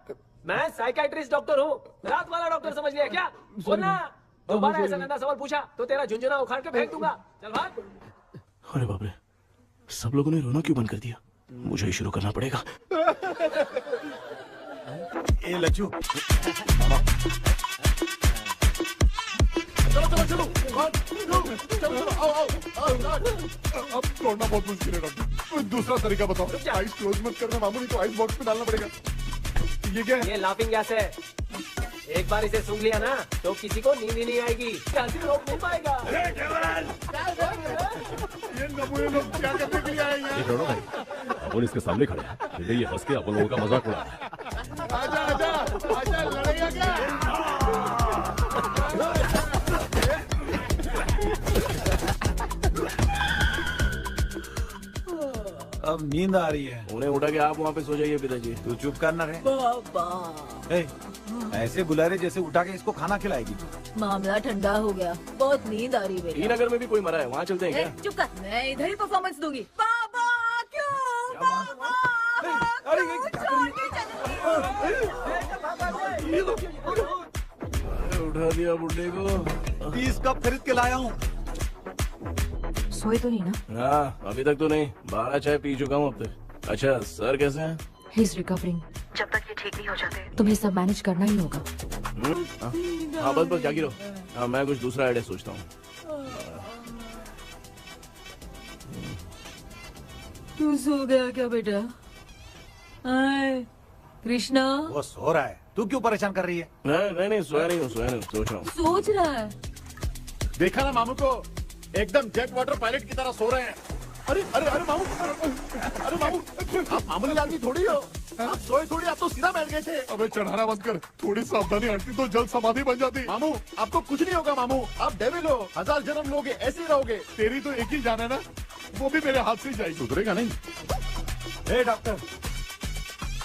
मैं साइकाइट्रिस्ट डॉक्टर हूँ, रात वाला डॉक्टर समझ लिया क्या? बोलना, दोबारा ऐसा गंदा सवाल पूछा तो तेरा झुंझुना उखाड़ के फेंक दूंगा। चल भाग। अरे बाप रे, सब लोगों ने रोना क्यों बंद कर दिया? मुझे ही शुरू करना पड़ेगा। ए लज्जू, चलो अब छोड़ना बहुत मुश्किल है डॉक्टर। दूसरा तरीका बताओ। आइस क्लोज मत करना मामू, नहीं तो आइस बॉक्स में डालना पड़ेगा। ये क्या है? ये लाफिंग गैस है। एक बार इसे सूंघ लिया ना तो किसी को नींद ही नहीं आएगी। हंसी रोक नहीं पाएगा। ये नमूने लोग क्या करने के लिए आए हैं? एक रोनो भाई, अपन इसके सामने खड़े हैं। ये हंस के अपन लोगों का मजाक उड़ा रहा है। आजा आजा आजा, लड़ेगा क्या? अब नींद आ रही है। उन्हें उठा के आप वहाँ पे सो जाइए पिताजी। तू चुप करना रे। ऐसे बुला रहे जैसे उठा के इसको खाना खिलाएगी। मामला ठंडा हो गया, बहुत नींद आ रही है। श्रीनगर में भी कोई मरा है, वहाँ चलते हैं क्या? चुप कर, मैं इधर ही परफॉर्मेंस दूंगी। बाबा क्यों? बाबा उठा दिया बुड्ढे को। 30 कप खरीद के लाया हूँ। सोए तो नहीं ना? हाँ अभी तक तो नहीं, 12 चाय पी चुका हूँ अब तक। अच्छा सर कैसे हैं? He is recovering. जब तक ये ठीक नहीं हो जाते तुम्हें सब मैनेज करना ही होगा। हाँ बस जागी रहो। हाँ मैं कुछ दूसरा आइडिया सोचता हूँ। तू सो गया क्या बेटा? कृष्णा वो सो रहा है, तू क्यों परेशान कर रही है? नहीं सोया नहीं हूँ, सोच रहा हूँ। सोच रहा है। देखा ना मामू को, एकदम जेट वाटर पायलट की तरह सो रहे हैं। अरे अरे अरे मामू, अरे मामू, आप मामूली आदमी थोड़ी हो। आप सोए थोड़ी, आप तो सीधा बैठ गए थे। अबे चढ़ाना बंद कर, थोड़ी सावधानी हटती तो जल्द समाधि बन जाती। मामू आपको कुछ नहीं होगा मामू, आप डेविल हो, 1000 जन्म लोगे ऐसे ही रहोगे। तेरी तो एक ही जान है ना, वो भी मेरे हाथ से ही जाएगी। सुधरेगा नहीं। ए डॉक्टर,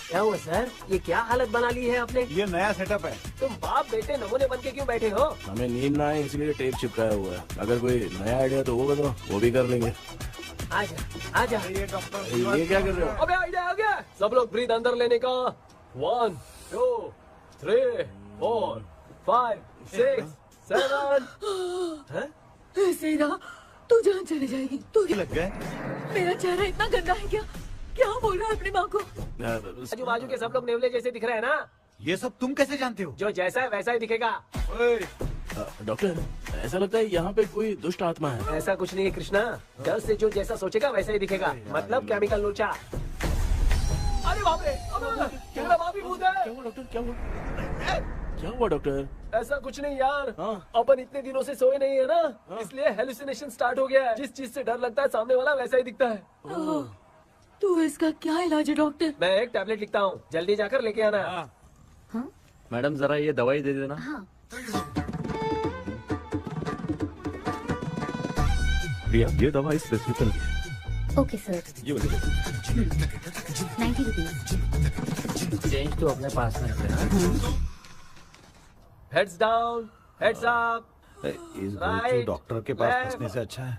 क्या हुआ सर? ये क्या हालत बना ली है आपने? ये नया सेटअप है। तुम बाप बेटे नमूने बन के क्यों बैठे हो? हमें नींद ना आए इसलिए टेप चिपकाया हुआ है। अगर कोई नया आइडिया तो वो बताओ, वो भी कर लेंगे। आजा आजा। ये डॉक्टर ये क्या कर रहे हो? अबे आइडिया आ गया। सब लोग ब्रीथ अंदर लेने का। 1 2 3 4 5 6 7। ऐसे ही रहा तू जान चली जाएगी। तू लग गए। मेरा चेहरा इतना गंदा है क्या? क्या बोल रहा है अपनी माँ को? आजू बाजू के सब लोग नेवले जैसे दिख रहे हैं ना। ये सब तुम कैसे जानते हो? जो जैसा है वैसा ही दिखेगा। डॉक्टर ऐसा लगता है यहाँ पे कोई दुष्ट आत्मा है। ऐसा कुछ नहीं है कृष्णा, डर से जो जैसा सोचेगा वैसा ही दिखेगा। मतलब केमिकल लोचा। अरे बाप रे, मेरा बाप ही भूत है। क्या हुआ डॉक्टर? क्या हुआ डॉक्टर? ऐसा कुछ नहीं यार। अपन इतने दिनों से सोए नहीं है ना, इसलिए हेलुसिनेशन स्टार्ट हो गया है। जिस चीज से डर लगता है सामने वाला वैसा ही दिखता है। तो इसका क्या इलाज है डॉक्टर? मैं एक टैबलेट लिखता हूँ, जल्दी जाकर लेके आना। मैडम जरा ये दवाई दे देना। हाँ। प्रिया ये दवा इस प्रिस्क्रिप्शन की है। Okay sir. ये वाली 90 रुपीज। चेंज तो अपने पास में है। Heads down, heads up. इस भूत डॉक्टर के पास फंसने से अच्छा है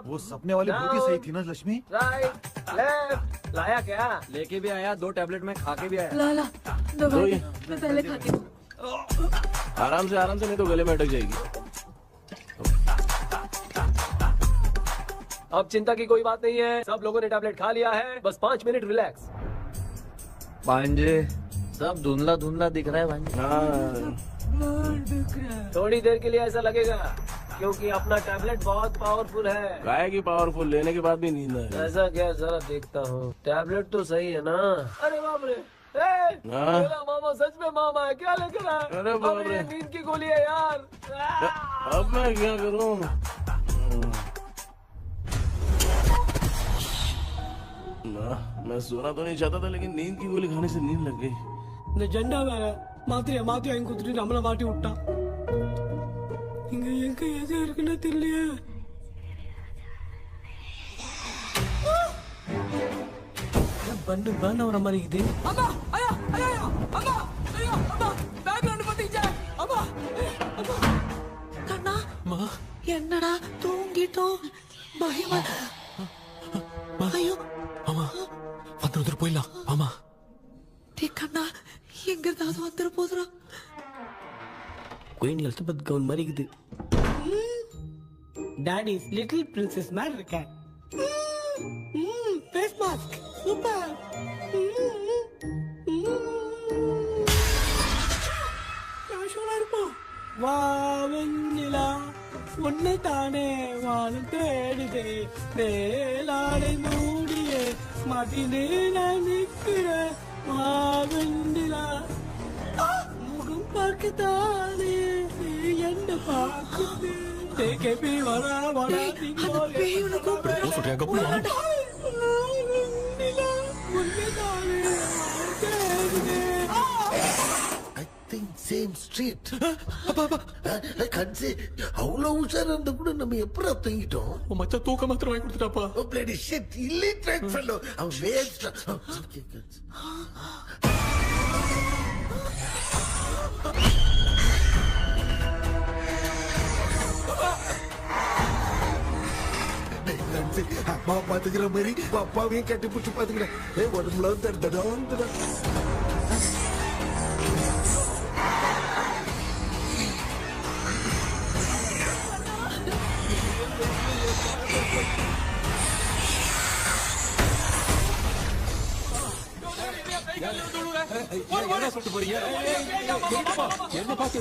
वो सपने वाली भूत ही सही थी ना लक्ष्मी। Right left. लाया क्या? लेके भी आया, 2 टैबलेट में खा के भी आया। लाला दवाई मैं पहले खाती हूँ। आराम से नहीं तो गले में अटक जाएगी। अब चिंता की कोई बात नहीं है, सब लोगों ने टैबलेट खा लिया है। बस 5 मिनट रिलैक्स। भांजे सब धुंधला धुंधला दिख रहा है भांजे। थोड़ी देर के लिए ऐसा लगेगा क्योंकि अपना टैबलेट बहुत पावरफुल है। गाय की पावरफुल, लेने के बाद भी नींद है। ऐसा क्या? जरा देखता हूँ। टैबलेट तो सही है ना? अरे बाप रे, मेरा मामा सच में मामा है। क्या लेकर आया? अरे बाप रे, नींद की गोली है यार। अब मैं क्या करूँ? मैं सोना तो नहीं चाहता था, लेकिन नींद की गोली खाने से नींद लग गई। இந்த ஜெண்டா வேற மாத்தி வாங்கி கொடுத்துட்டு நம்மள மாட்டி விட்டான். இங்க எங்க எது இருக்குன்னு தெரியலையே. பண்ண வர மாதிரி இருக்குது. அம்மா ஐயா ஐயா அம்மா ஐயா அம்மா பேக்ரவுண்ட் பாத்தீங்க. அம்மா அம்மா கண்ணா என்னடா தூங்கிட்டோம். பயமா. ஐயோ ஆமா வந்துட்டு போயிடலாம். ஆமா டே கண்ணா எங்க ஏதாவது வந்துட போதுரா. குயின் எலிசபெத் கவுன் மாதிரி இருக்குது. டாடி லிட்டில் பிரின்சஸ் மாதிரி இருக்கேன். Face mask super. கேஷுவலா இருப்போம். வா வெண்ணிலா உன்னை தானே வானம் தேடுதே வேளாடை மூடியே மாட்டினே நான் நிற்கிறேன். வா வெண்ணிலா முகம் பார்க்கத்தானே என்ன பார்க்குது. தேக்கபி வரா வரா சேம் ஸ்ட்ரீட். கன்சி அவ்வளவு உஷாரா இருந்த கூட நம்ம எப்படா தூங்கிட்டோம். மச்சான் தூக்க மாத்திரம் வாங்கி கொடுத்துட்டாப்பா. Bloody shit illiterate fellow. அவன் வேஸ்ட். அம்மா பாத்துக்கிற மாதிரி அப்பாவையும் கட்டி பிடிச்சி பாத்துக்கிறேன். உடம்புல தடவை சொல்லிட்டு போறீங்க. என்ன பார்த்து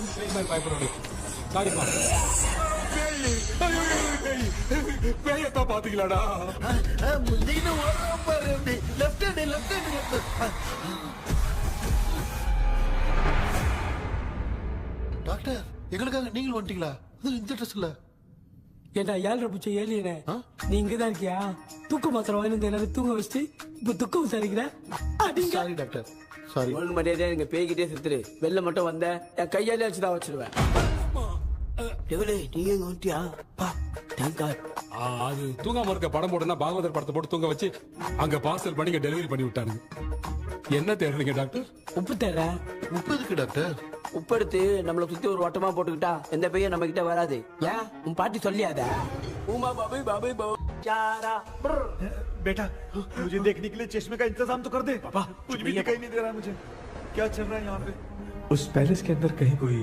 பயப்படுறோம். சாரிப்பா பேயத்தான் பாத்தீங்களாடா. டாக்டர் எங்களுக்காக நீங்களும் வந்துட்டீங்களா? இந்த ட்ரெஸ் இல்ல ஏண்டா 7:30 பூச்சி ஏலியனே நீ இங்கதான் இருக்கியா? தூக்க மாத்திரம் வாங்கி எல்லாரும் தூங்க வச்சுட்டு இப்ப துக்கம் விசாரிக்கிற. Sorry doctor sorry. ஒழுங்கு மரியாதையா நீங்க பேய்கிட்டே செத்துரு. வெளில மட்டும் வந்த என் கையாலே வச்சுதான் வச்சிருவேன். நீங்க எங்க வந்துட்டியா? அது தூங்காம இருக்க படம் போடுனா பாகவதர் படத்தை போட்டு தூங்க வச்சு அங்க பார்சல் பண்ணி டெலிவரி பண்ணி விட்டானுங்க. என்ன தேடுறீங்க டாக்டர்? உப்பு தேட. உப்பு எதுக்கு டாக்டர்? உப்பு எடுத்து நம்மள சுத்தி ஒரு வட்டமா போட்டுக்கிட்டா எந்த பையன் நம்ம கிட்ட வராது. ஏன் உன் பாட்டி சொல்லியாத? உமா பாபு பாபு चारा बेटा मुझे देखने के लिए चश्मे का इंतजाम तो कर दे। पापा कुछ भी दिखाई नहीं दे रहा मुझे। क्या चल रहा है यहाँ पे? उस पैलेस के अंदर कहीं कोई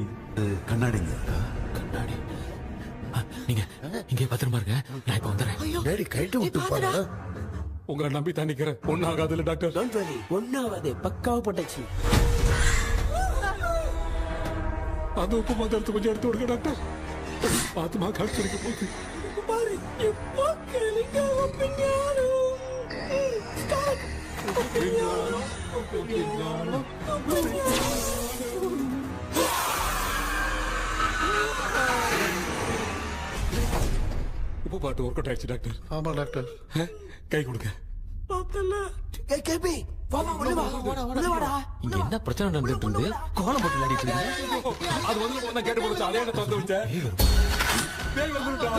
கண்ணாடி நீங்க இங்கே பத்திரமா இருங்க. நான் இப்ப வந்துடுறேன். டேடி கைட்டு விட்டு போறா. உங்களை நம்பி தான் நிக்கிறேன். ஒன்னும் ஆகாதுல்ல டாக்டர்? டோன்ட் வரி ஒன்னாவது பக்காவா போட்டாச்சு. அந்த உப்பு மாத்திரத்தை கொஞ்சம் எடுத்து விடுங்க டாக்டர். பாத்துமா காட்சி இருக்க போகுது. பாரு இப்போ கேளுங்க ஒப்பினியானோ. ஸ்டார்ட் ஒப்பினியானோ. உப்பு பாட்டு ஒர்க் அவுட் ஆயிடுச்சு டாக்டர். ஆமா டாக்டர். கை கொடுங்க. கேபி வாடா உள்ள வாடா. இங்க என்ன பிரச்சனை நடந்துட்டு இருந்து கோலம் போட்டு விளையாடிட்டு இருக்கீங்க? அது வந்து போனா கேட்டு போச்சு. அதே என்ன தந்து வச்சேன். பேய் வந்துட்டா.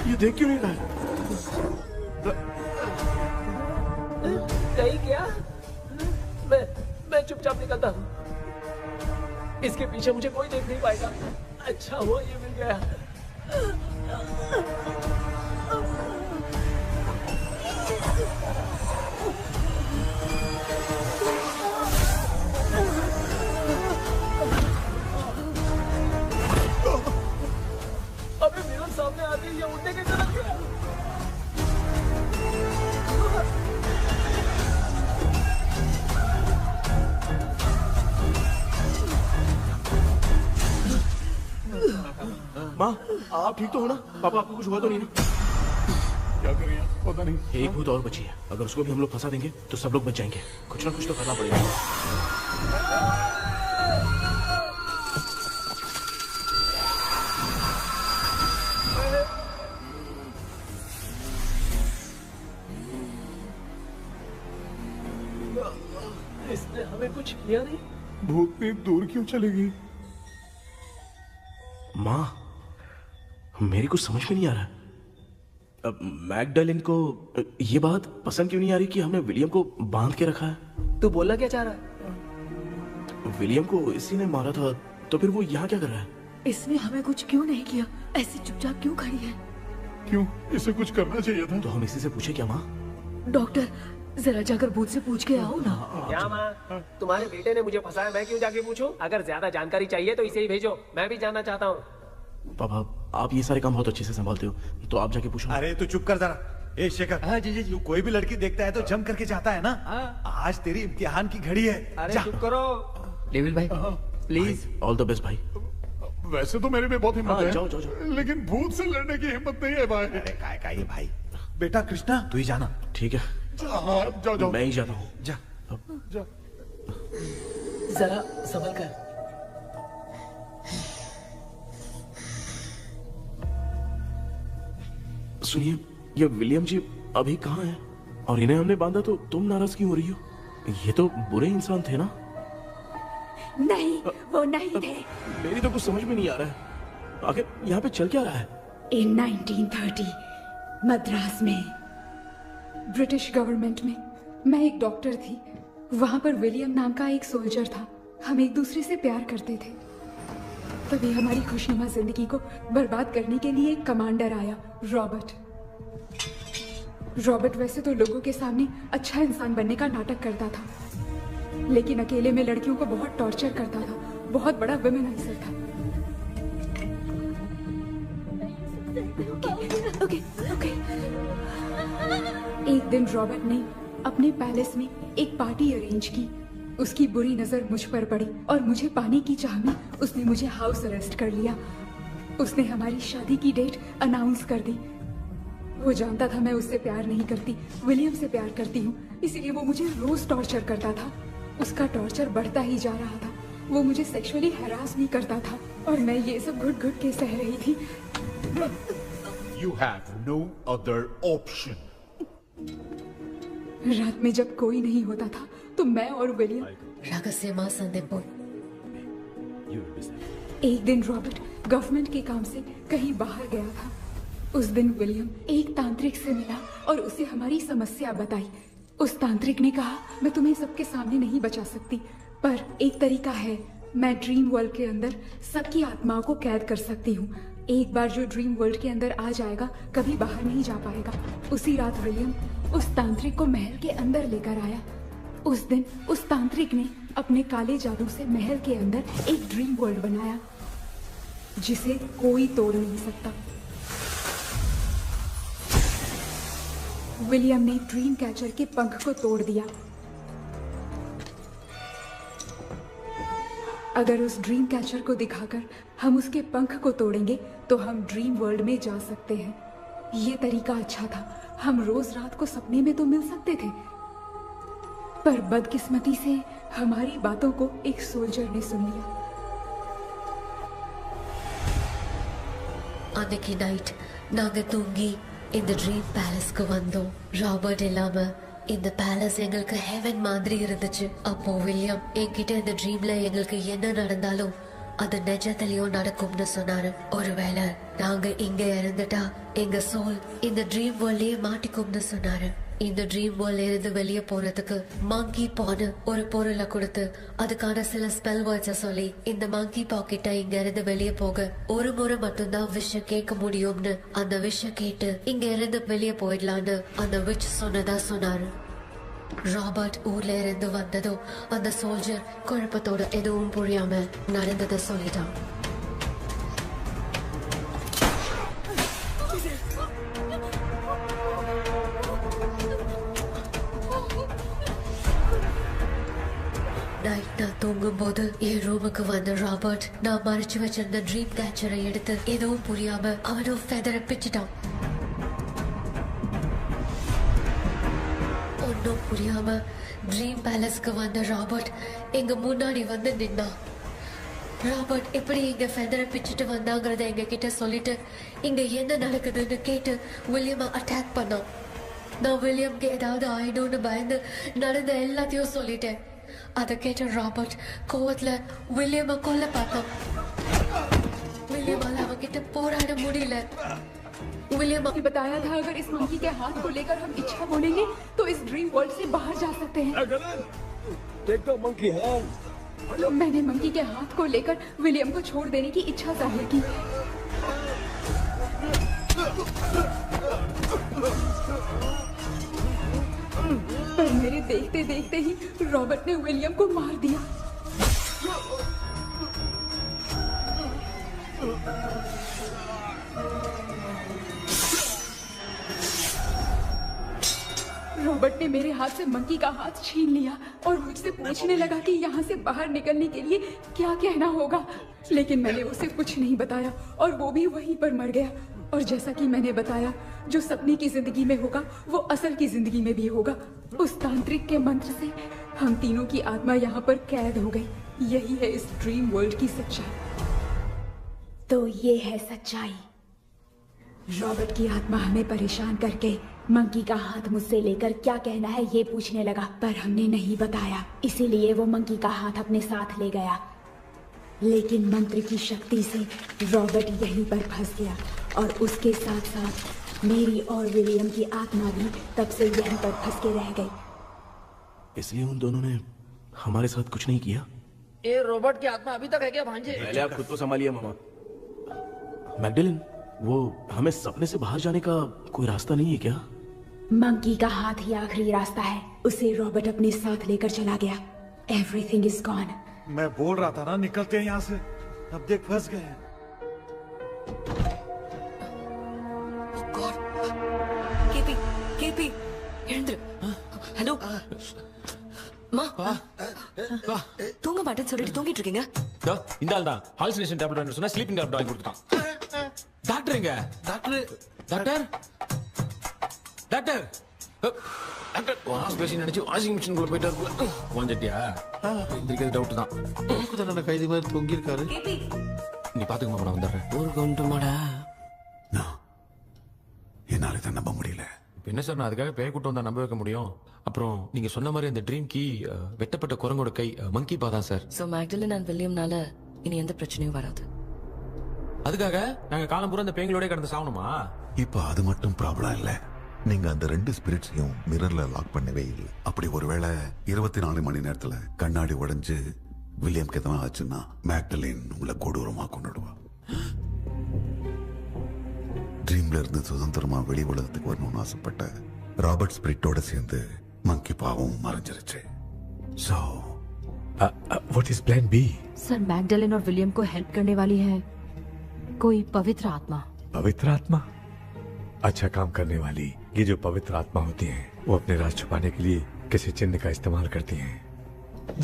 ये देख क्यों नहीं रहा? नहीं क्या? मैं चुपचाप निकलता हूँ। इसके पीछे मुझे कोई देख नहीं पाएगा। अच्छा हुआ ये मिल गया। माँ आप ठीक तो हो ना? पापा आपको कुछ हुआ तो नहीं ना? क्या करें यार, पता नहीं। एक भूत और बची है, अगर उसको भी हम लोग फंसा देंगे तो सब लोग बच जाएंगे। कुछ ना कुछ तो करना पड़ेगा। इसने हमें कुछ किया नहीं। भूतनी दूर क्यों चली गई? माँ मेरी कुछ समझ में नहीं आ रहा। अब मैगडालिन को ये बात पसंद क्यों नहीं आ रही कि हमने विलियम को बांध के रखा है? तू बोलना क्या चाह रहा है? विलियम को इसी ने मारा था, तो फिर वो यहाँ क्या कर रहा है? इसने हमें कुछ क्यों नहीं किया? ऐसे चुपचाप क्यों खड़ी है? क्यों, इसे कुछ करना चाहिए था। तो हम इसी से पूछे क्या माँ? डॉक्टर जरा जाकर भूत से पूछ के आओ ना। क्या माँ, तुम्हारे बेटे ने मुझे फंसाया, मैं क्यों जाके पूछूं? अगर ज्यादा जानकारी चाहिए तो इसे ही भेजो, मैं भी जानना चाहता हूँ। पापा आप ये सारे काम बहुत अच्छे से संभालते हो, तो आप जाके पूछो। अरे तू चुप कर जरा। ए शेखर, हाँ जी जी, तू कोई भी लड़की देखता है तो जम करके जाता है ना। आज तेरी इम्तिहान की घड़ी है। अरे चुप करो। डेविल भाई प्लीज। ऑल द बेस्ट भाई। वैसे तो मेरे में बहुत हिम्मत है, जाओ, जाओ, जाओ। लेकिन भूत से लड़ने की हिम्मत नहीं है भाई। अरे काय का ये भाई। बेटा कृष्णा तू ही जाना। ठीक है, जाओ जाओ। मैं ही जाता हूँ। जा जा। जरा संभल कर। सुनिए, ये विलियम जी अभी कहाँ हैं? और इन्हें हमने बांधा तो तुम नाराज क्यों हो रही हो? ये तो बुरे इंसान थे ना? नहीं, वो नहीं थे। मेरी तो कुछ समझ में नहीं आ रहा है, आखिर यहाँ पे चल क्या रहा है? इन 1930 मद्रास में ब्रिटिश गवर्नमेंट में मैं एक डॉक्टर थी। वहां पर विलियम नाम का एक सोल्जर था। हम एक दूसरे से प्यार करते थे। तभी हमारी खुशनुमा जिंदगी को बर्बाद करने के लिए एक कमांडर आया, रॉबर्ट। रॉबर्ट वैसे तो लोगों के सामने अच्छा इंसान बनने का नाटक करता था, लेकिन अकेले में लड़कियों को बहुत टॉर्चर करता था। बहुत बड़ा वुमेनाइजर था। ओके। एक दिन रॉबर्ट ने अपने पैलेस में एक पार्टी अरेंज की। उसकी बुरी नजर मुझ पर पड़ी और मुझे पाने की चाह में उसने मुझे हाउस अरेस्ट कर लिया। उसने हमारी शादी की डेट अनाउंस कर दी। वो जानता था मैं उससे प्यार नहीं करती, विलियम से प्यार करती हूँ, इसीलिए वो मुझे रोज टॉर्चर करता था। उसका टॉर्चर बढ़ता ही जा रहा था। वो मुझे सेक्सुअली हैरास भी करता था और मैं ये सब घुट घुट के सह रही थी। You have no other option. रात में जब कोई नहीं होता था तो मैं और विलियम एक दिन रॉबर्ट गवर्नमेंट के काम से कहीं बाहर गया था। उस दिन विलियम एक तांत्रिक से मिला और उसे हमारी समस्या बताई। उस तांत्रिक ने कहा, मैं तुम्हें सबके सामने नहीं बचा सकती, पर एक तरीका है। मैं ड्रीम वर्ल्ड के अंदर सबकी आत्माओं को कैद कर सकती हूँ। एक बार जो ड्रीम वर्ल्ड के अंदर आ जाएगा कभी बाहर नहीं जा पाएगा। उसी रात विलियम उस तांत्रिक को महल के अंदर लेकर आया। उस दिन उस तांत्रिक ने अपने काले जादू से महल के अंदर एक ड्रीम वर्ल्ड बनाया जिसे कोई तोड़ नहीं सकता। विलियम ने ड्रीम कैचर के पंख को तोड़ दिया। अगर उस ड्रीम कैचर को दिखाकर हम उसके पंख को तोड़ेंगे तो हम ड्रीम वर्ल्ड में जा सकते हैं। ये तरीका अच्छा था। हम रोज रात को सपने में तो मिल सकते थे, पर बदकिस्मती से हमारी बातों को एक सोल्जर ने सुन लिया। அன்னைக்கு நைட் நாங்க தூங்கி இந்த ட்ரீம் பேலஸ்க்கு வந்தோம். ராபர்ட் இல்லாம இந்த பேலஸ் எங்களுக்கு ஹெவன் மாதிரி இருந்துச்சு. அப்போ வில்லியம் என்கிட்ட இந்த ட்ரீம்ல எங்களுக்கு என்ன நடந்தாலும் அது நிஜத்திலயும் நடக்கும்னு சொன்னாரு. ஒருவேளை நாங்க இங்க இருந்துட்டா எங்க சோல் இந்த ட்ரீம் வேர்ல்ட்லயே மாட்டிக்கும்னு சொன்னாரு. இந்த ட்ரீம் வேர்ல்ட்ல இருந்து வெளியே போறதுக்கு மங்கி பான்னு ஒரு பொருளை கொடுத்து அதுக்கான சில ஸ்பெல் வேர்ட்ஸை சொல்லி இந்த மங்கி பாக்கெட்டை இங்க இருந்து வெளியே போக ஒரு முறை மட்டும்தான் விஷயம் கேட்க முடியும்னு அந்த விஷயம் கேட்டு இங்க இருந்து வெளியே போயிடலான்னு அந்த விச் சொன்னதா சொன்னாரு. ராபர்ட் ஊர்ல இருந்து வந்ததும் அந்த சோல்ஜர் குழப்பத்தோட எதுவும் புரியாம நடந்ததை சொல்லிட்டான். நைட் நான் தூங்கும்போது என் ரூமுக்கு வந்த ராபர்ட் நான் மறைச்சு வச்சிருந்த ட்ரீம் கேச்சரை எடுத்து எதுவும் புரியாம அவனும் ஃபெதரை பிச்சிட்டான். ஒன்னும் புரியாம ட்ரீம் பேலஸ்க்கு வந்த ராபர்ட் எங்க முன்னாடி வந்து நின்னான். ராபர்ட் எப்படி இங்க ஃபெதரை பிச்சுட்டு வந்தாங்கிறத எங்க கிட்ட சொல்லிட்டு இங்க என்ன நடக்குதுன்னு கேட்டு வில்லியமை அட்டாக் பண்ணான். நான் வில்லியம்க்கு ஏதாவது ஆயிடும்னு பயந்து நடந்த எல்லாத்தையும் சொல்லிட்டேன். அதை கேட்ட ராபர்ட் கோவத்துல வில்லியமை கொல்ல பார்த்தான். विलियम அவங்கிட்ட போராட முடியல. विलियम ने बताया था अगर इस मंकी के हाथ को लेकर हम इच्छा बोलेंगे तो इस ड्रीम वर्ल्ड से बाहर जा सकते हैं. मैंने मंकी के हाथ को लेकर विलियम को छोड़ देने की इच्छा जाहिर की. पर मेरे देखते देखते ही रॉबर्ट ने विलियम को मार दिया. रॉबर्ट ने मेरे हाथ से मंकी का हाथ छीन लिया और मुझसे पूछने लगा कि यहाँ से बाहर निकलने के लिए क्या कहना होगा. लेकिन मैंने उसे कुछ नहीं बताया और वो भी वहीं पर मर गया. और जैसा कि मैंने बताया, जो सपने की जिंदगी में होगा वो असल की जिंदगी में भी होगा. उस तांत्रिक के मंत्र से हम तीनों की आत्मा यहाँ पर कैद हो गई. यही है इस ड्रीम वर्ल्ड की सच्चाई. तो ये है सच्चाई. रॉबर्ट की आत्मा हमें परेशान करके मंकी का हाथ मुझसे लेकर क्या कहना है ये पूछने लगा, पर हमने नहीं बताया. इसीलिए वो मंकी का हाथ अपने साथ ले गया. लेकिन मंत्र की शक्ति से रॉबर्ट यहीं पर फंस गया और उसके साथ साथ मेरी और विलियम की आत्मा भी तब से यहीं पर फंस के रह गई. इसलिए उन दोनों ने हमारे साथ कुछ नहीं किया. ये रॉबर्ट की आत्मा अभी तक है क्या भांजे? पहले आप खुद को संभालिए मामा. मैगडेलिन, वो हमें सपने से बाहर जाने का कोई रास्ता नहीं है क्या? मंकी का हाथ ही आखिरी रास्ता है. उसे रॉबर्ट अपने साथ लेकर चला गया. Everything is gone. मैं बोल रहा था ना निकलते हैं यहाँ से. अब देख फंस गए हैं. केपी ஹலோ மா தூங்க மாட்டேன்னு சொல்லிட்டு தூங்கிட்டு இருக்கீங்க. இந்த ஆள் தான் ஹாலுசினேஷன் டேப்லெட் வாங்கி சொன்னா ஸ்லீப்பிங் டேப்லெட் வாங்கி கொடுத்தான். டாக்டர் எங்க? Doctor doctor doctor doctor wash பேசி நினைச்சு வாஷிங் மிஷின் குள்ள போயிட்டாரு. வாஞ்சிட்டியா? இதுக்கு டவுட் தான். தான கைதி மாதிரி தொங்கி இருக்காரு. நீ பாத்துக்க மாமா, நான் வந்துடுறேன். ஒரு கொண்டுமாடா என்னால தான் நம்ப முடியல. என்ன சார், நான் அதுக்காக பேய் கூட்டம் வந்தா நம்ப வைக்க முடியும்? அப்புறம் நீங்க சொன்ன மாதிரி அந்த ட்ரீம் கீ வெட்டப்பட்ட குரங்கோட கை மங்கி பா தான் சார். சோ மேக்டலின் அண்ட் வில்லியம்னால இனி எந்த பிரச்சனையும் வராது. அதுக்காக நாங்க காலம் பூரா அந்த பேய்களோட கடந்து சாவணுமா? இப்ப அது மட்டும் ப்ராப்ளம் இல்ல. நீங்க அந்த ரெண்டு ஸ்பிரிட்ஸையும் மிரர்ல லாக் பண்ணவே இல்லை. அப்படி ஒருவேளை 24 மணி நேரத்துல கண்ணாடி உடைஞ்சு வில்லியம்க்கு எதனா ஆச்சுன்னா மேக்டலின் உங்களை கொடூரமா கொண்டுடுவா. ட்ரீம்ல இருந்து சுதந்திரமா வெளி உலகத்துக்கு வரணும்னு ஆசைப்பட்ட ராபர்ட் ஸ்பிரிட்டோட சேர்ந்து मंकी पावों मरंजरचे. So, what is plan B? Sir Magdalene और विलियम को हेल्प करने वाली है कोई पवित्र आत्मा. पवित्र आत्मा? अच्छा काम करने वाली ये जो पवित्र आत्मा होती हैं, वो अपने राज छुपाने के लिए किसी चिन्ह का इस्तेमाल करती हैं.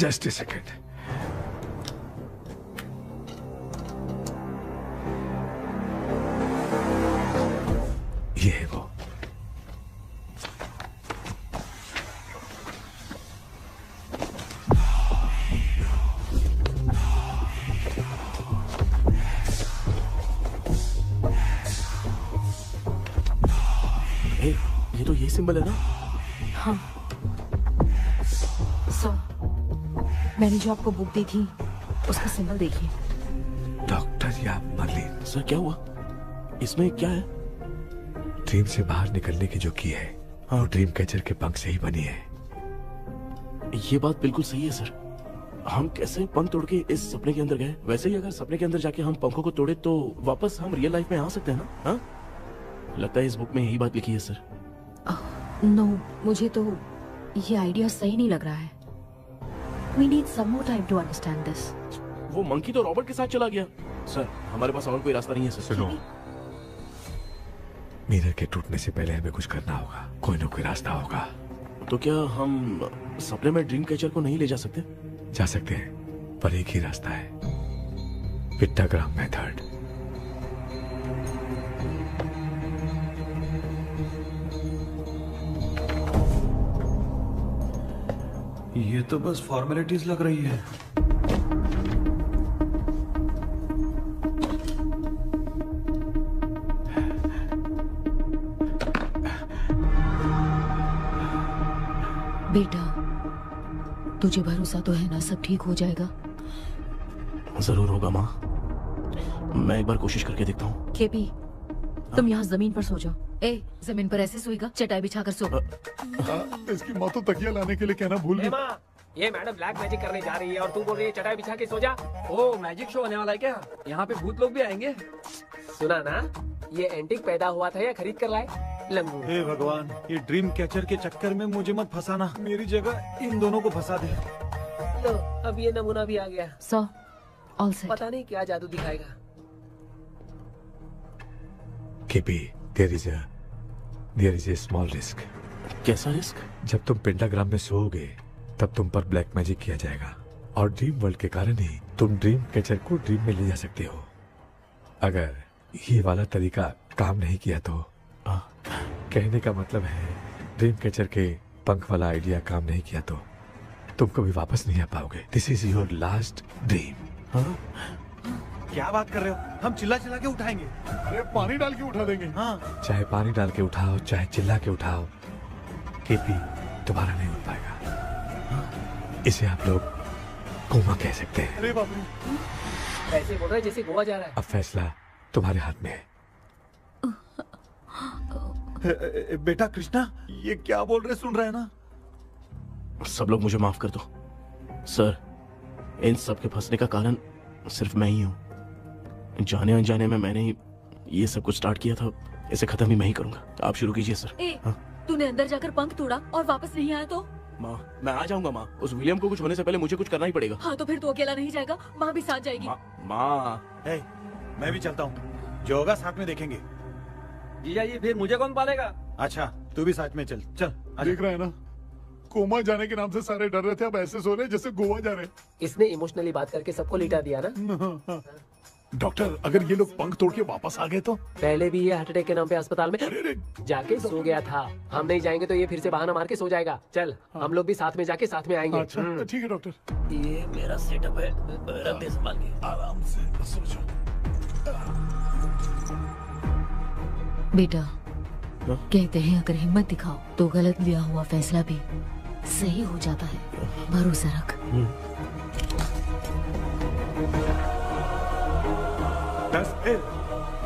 Just a second. ये है वो. ये तो ये सिंबल है ना? हाँ. सर, मैंने जो आपको बुक दी थी उसका सिंबल देखिए. डॉक्टर या मर्लिन. सर क्या हुआ? इसमें क्या है? ड्रीम से बाहर निकलने की जो की है, वो ड्रीम कैचर के पंख से ही बनी है. ये बात बिल्कुल सही है सर. हम कैसे पंख तोड़ के इस सपने के अंदर गए? वैसे ही अगर सपने के अंदर जाके हम पंखों को तोड़े तो वापस हम रियल लाइफ में आ सकते हैं ना? हाँ? लगता है इस बुक में यही बात लिखी है सर. नो, मुझे तो ये आइडिया सही नहीं लग रहा है. We need some more time to understand this. वो मंकी तो रॉबर्ट के साथ चला गया. सर, हमारे पास और कोई रास्ता नहीं है सर. सुनो, मिरर के टूटने से पहले हमें कुछ करना होगा. कोई ना कोई रास्ता होगा. तो क्या हम सपने में ड्रीम कैचर को नहीं ले जा सकते? जा सकते हैं, पर एक ही रास्ता है, पिट्टाग्राम मेथड। ये तो बस फॉर्मेलिटीज लग रही है। बेटा, तुझे भरोसा तो है ना, सब ठीक हो जाएगा? जरूर होगा माँ, मैं एक बार कोशिश करके देखता हूँ। केपी, तुम यहाँ जमीन पर सो जाओ। ए, जमीन पर ऐसे सोएगा? चटाई बिछाकर सो। इसकी माँ तो तकिया लाने के लिए कहना भूल गई। माँ, ये मैडम ब्लैक मैजिक करने जा रही है और तू बोल रही है चटाई बिछा के सो जा। ओ, मैजिक शो होने वाला है क्या? यहाँ पे भूत लोग भी आएंगे। सुना ना, ये एंटीक पैदा हुआ था या खरीद कर लाए? लंगू। हे भगवान, ये ड्रीम कैचर के चक्कर में मुझे मत फंसाना, मेरी जगह इन दोनों को फंसा दे। लो, अब ये नमूना भी आ गया। So, all set. पता नहीं क्या जादू दिखाएगा। KP, there is a small risk. कैसा रिस्क? जब तुम पेंटाग्राम में सोओगे तब तुम पर ब्लैक मैजिक किया जाएगा और ड्रीम वर्ल्ड के कारण ही तुम ड्रीम कैचर को ड्रीम में ले जा सकते हो। अगर ये वाला तरीका काम नहीं किया तो कहने का मतलब है, ड्रीम कैचर के पंख वाला आइडिया काम नहीं किया तो तुम कभी वापस नहीं आ पाओगे। This is your last dream. क्या बात कर रहे हो? हम चिल्ला चिल्ला के उठाएंगे। अरे पानी डाल के उठा देंगे। हाँ, चाहे पानी डाल के उठाओ, चाहे चिल्ला के उठाओ, केपी दोबारा नहीं उठ पाएगा। इसे आप लोग कोमा कह सकते हैं। अरे बाप रे, ऐसे बोल रहा है जैसे गोवा जा रहा है। अब फैसला तुम्हारे हाथ में है। बेटा कृष्णा, ये क्या बोल रहे, सुन रहे हैं ना? सब लोग मुझे माफ कर दो सर, इन सब के फंसने का कारण सिर्फ मैं ही हूँ। जाने अनजाने में मैंने ही ये सब कुछ स्टार्ट किया था, इसे खत्म ही मैं ही करूंगा। आप शुरू कीजिए सर। ए, तूने अंदर जाकर पंख तोड़ा और वापस नहीं आया तो? माँ, मैं आ जाऊंगा माँ। उस विलियम को कुछ होने से पहले मुझे कुछ करना ही पड़ेगा। हाँ तो फिर तू अकेला नहीं जाएगा, माँ भी साथ जाएगी। माँ, मैं भी चलता हूँ, जो होगा साथ में देखेंगे। जीजा जी, फिर मुझे कौन पालेगा? अच्छा, तू भी साथ में चल। चल देख रहा है ना, कोमा जाने के नाम से सारे डर रहे थे, अब ऐसे सो रहे जैसे गोवा जा रहे। इसने इमोशनली बात करके सबको लिटा दिया ना। डॉक्टर, अगर ये लोग पंख तोड़ के वापस आ गए तो? पहले भी ये हार्ट अटैक के नाम पे अस्पताल में जाके सो गया था। हम नहीं जाएंगे तो ये फिर से बहाना मार के सो जाएगा। चल, हम लोग भी साथ में जाके साथ में आएंगे। अच्छा, ठीक है डॉक्टर। ये मेरा सेटअप है, रख दे संभाल के। आराम से सो जाओ। बेटा, कहते हैं अगर हिम्मत दिखाओ तो गलत लिया हुआ फैसला भी सही हो जाता है। भरोसा रख। That's it.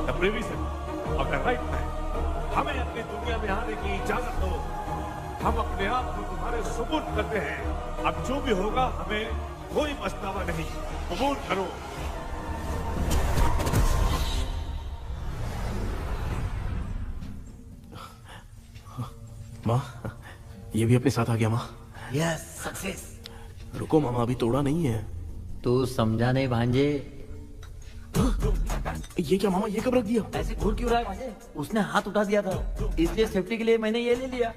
The prevision of the right man. हमें अपनी दुनिया में आने की इजाजत दो। हम अपने आप को तुम्हारे सुपुर्द करते हैं। अब जो भी होगा हमें कोई पछतावा नहीं। कबूल करो। माँ, ये भी अपने साथ आ गया। माँ, यस, सक्सेस। रुको मामा, अभी तोड़ा नहीं है। तू समझा नहीं भांजे। ये क्या मामा, ये कब रख दिया? ऐसे घूर क्यों रहा है भांजे? उसने हाथ उठा दिया था, इसलिए सेफ्टी के लिए मैंने ये ले लिया।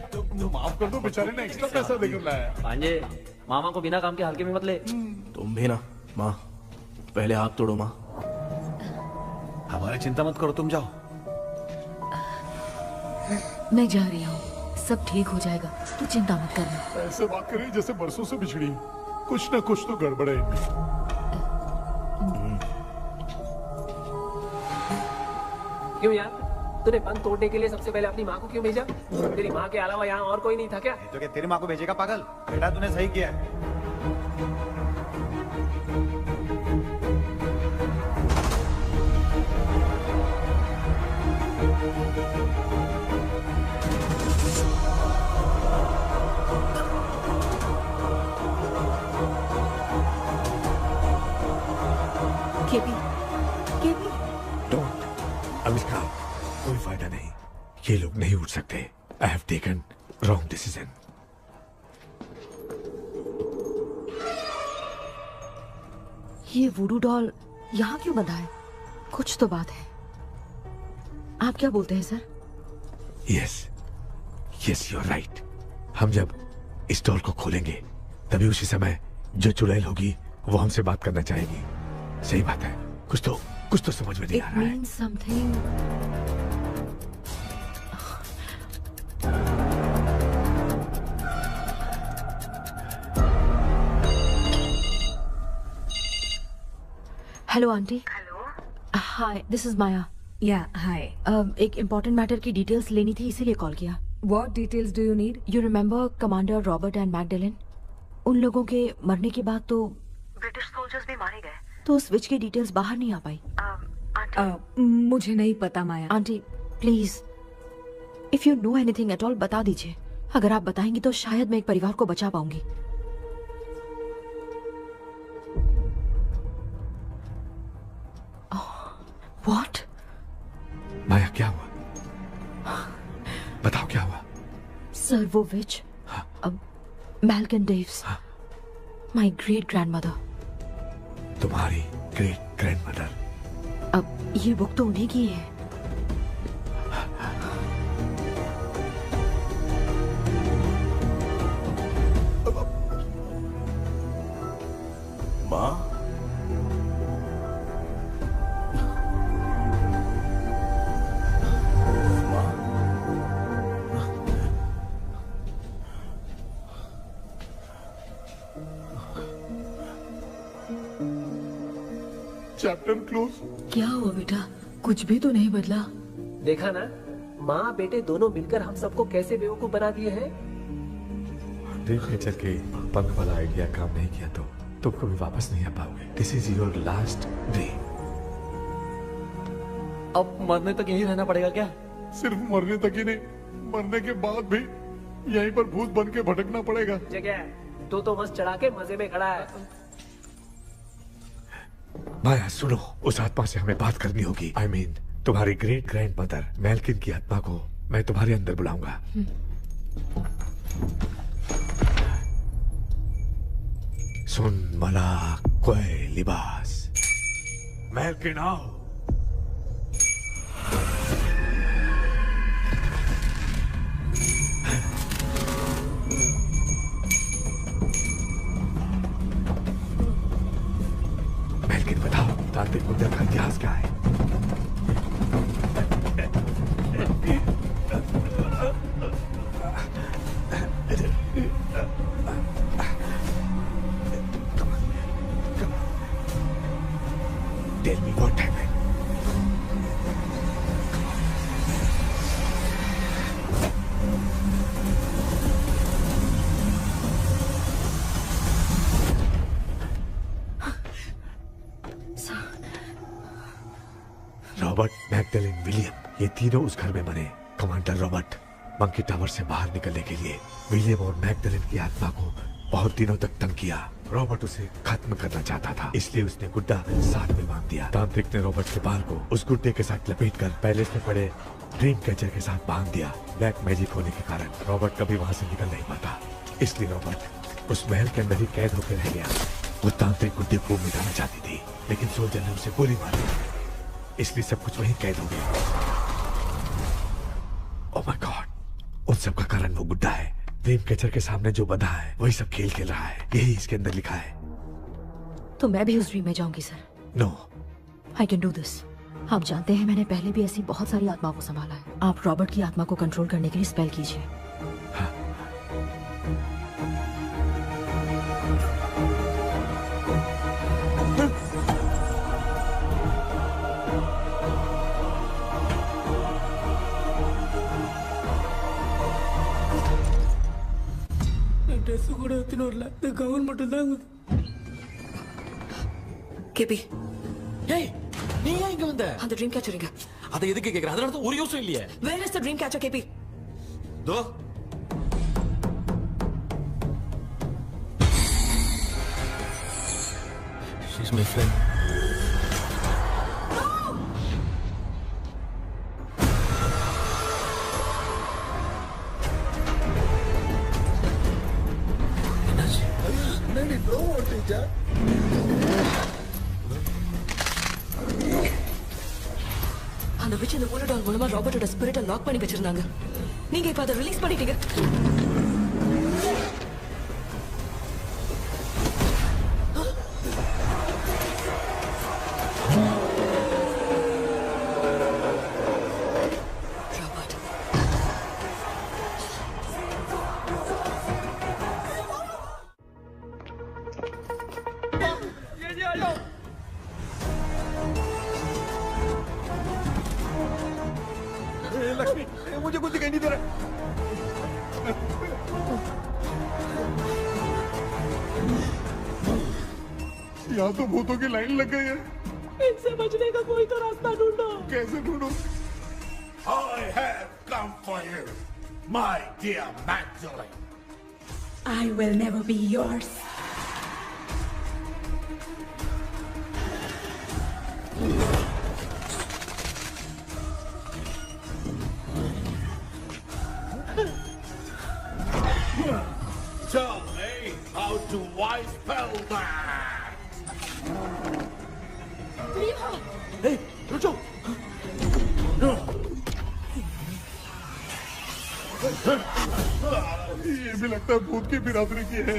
माफ कर दो, बेचारे ने एक्स्ट्रा पैसा देकर लाया। भांजे, मामा को बिना काम के हल्के में मत ले। तुम भी ना। माँ, पहले हाथ तोड़ो। माँ, हमारी चिंता मत करो, तुम जाओ। मैं जा रही हूँ, सब ठीक हो जाएगा, तू चिंता मत करना। ऐसे बात करिए जैसे बरसों से बिछड़ी। कुछ ना कुछ तो गड़बड़ है। क्यों यार, तूने पंख तोड़ने के लिए सबसे पहले अपनी माँ को क्यों भेजा? तेरी माँ के अलावा यहाँ और कोई नहीं था क्या? तो क्या तेरी माँ को भेजेगा पागल? बेटा तूने सही किया है। केपी, केपी, डोंट, अविष्कार, कोई फायदा नहीं। ये लोग नहीं उठ सकते। I have taken wrong decision. ये वुडू डॉल यहाँ क्यों बंधा है? कुछ तो बात है। आप क्या बोलते हैं sir? Yes, you are right. हम जब इस डॉल को खोलेंगे तभी उसी समय जो चुड़ैल होगी वो हमसे बात करना चाहेगी। सही बात है, कुछ तो समझ में नहीं आ रहा है। means something. Hello aunty. Hello, hi, this is Maya. Yeah hi. एक इम्पोर्टेंट मैटर की डिटेल्स लेनी थी, इसीलिए कॉल किया। What details do you need? You remember commander Robert and Magdalene? उन लोगों के मरने के बाद तो ब्रिटिश सोल्जर्स भी मारे गए। तो स्विच की डिटेल्स बाहर नहीं आ पाई। मुझे नहीं पता Maya. Aunty please, if you know anything at all बता दीजिए। अगर आप बताएंगी तो शायद मैं एक परिवार को बचा पाऊंगी। व्हाट? माया क्या हुआ? बताओ क्या हुआ? सर वो विच मैल्कन डेव्स, माय ग्रेट ग्रैंडमदर। तुम्हारी ग्रेट ग्रैंडमदर? अब ये बुक तो उन्हीं की है। माँ, चैप्टर क्लोज। क्या हुआ बेटा? कुछ भी तो नहीं बदला। देखा ना, माँ बेटे दोनों मिलकर हम सबको कैसे बेवकूफ बना दिए हैं। ड्रीम कैचर के पंख वाला आइडिया काम नहीं किया तो तुम कभी वापस नहीं आ पाओगे। This is your last dream. अब मरने तक यही रहना पड़ेगा क्या? सिर्फ मरने तक ही नहीं, मरने के बाद भी यहीं पर भूत बन के भटकना पड़ेगा। जगह तो मस्त चढ़ा के मजे में खड़ा है। माया सुनो, उस आत्मा से हमें बात करनी होगी। I mean, तुम्हारी ग्रेट ग्रैंड मदर मैल्किन की आत्मा को मैं तुम्हारे अंदर बुलाऊंगा। सुन मला कोई लिबास, मैल्किन आओ। मैल्किन बताओ, तांत्रिक मुद्रा का इतिहास क्या है? Tell me what happened. Robert, Magdalene, William, ये तीनों उस घर में मरे। कमांडर रॉबर्ट मंकी टावर से बाहर निकलने के लिए विलियम और मैगडेलिन की आत्मा को बहुत दिनों तक तंग किया। रॉबर्ट उसे खत्म करना चाहता था, इसलिए उसने गुड्डा साथ में बांध दिया। तांत्रिक ने रॉबर्ट के बाल को उस गुड्डे के साथ लपेटकर पैलेस में पड़े ड्रीम कैचर के साथ बांध दिया। ब्लैक मैजिक होने के कारण रॉबर्ट कभी वहां से निकल नहीं पाता, इसलिए रॉबर्ट उस महल के अंदर ही कैद होकर रह गया। वो तांत्रिक गुड्डे को मिटाना चाहती थी, लेकिन सोल्जर ने उसे गोली मारी, इसलिए सब कुछ वहीं कैद हो गया। ओह माय गॉड, उन सब का कारण वो गुड्डा है। ड्रीम कैचर के सामने जो बंधा है वही सब खेल खेल रहा है, यही इसके अंदर लिखा है। तो मैं भी उस ड्रीम में जाऊंगी sir. No, I can do this. आप जानते हैं मैंने पहले भी ऐसी बहुत सारी आत्माओं को संभाला है। आप रॉबर्ट की आत्मा को कंट्रोल करने के लिए स्पेल कीजिए। ட்ரெஸ் கூட எடுத்துன்னு வரல, இந்த கவுன் மட்டும் தான். கேபி, ஏய் நீ ஏன் இங்க வந்த? அந்த ட்ரீம் கேச்சரிங்க. அதை எதுக்கு கேக்குற? அதனால தான் ஒரு யூஸும் இல்லையே. Where is the dream catcher, KP? தோ she's my friend. அந்த விச் இந்த ஊரடால் மூலமா ராபர்ட்டோட ஸ்பிரிட்டை லாக் பண்ணி வச்சிருந்தாங்க. நீங்க இப்ப அதை ரிலீஸ் பண்ணிட்டீங்க. लक्ष्मी मुझे कुछ दिखाई नहीं दे रहा। यहाँ तो भूतों की लाइन लग गई है। इनसे बचने का कोई तो रास्ता ढूंढो। कैसे ढूंढूं? I have come for you, my dear Magdalene. I will never be yours. Tell me how to I spell that. Hey, रुको। ये भी लगता है भूत की बिरादरी की है।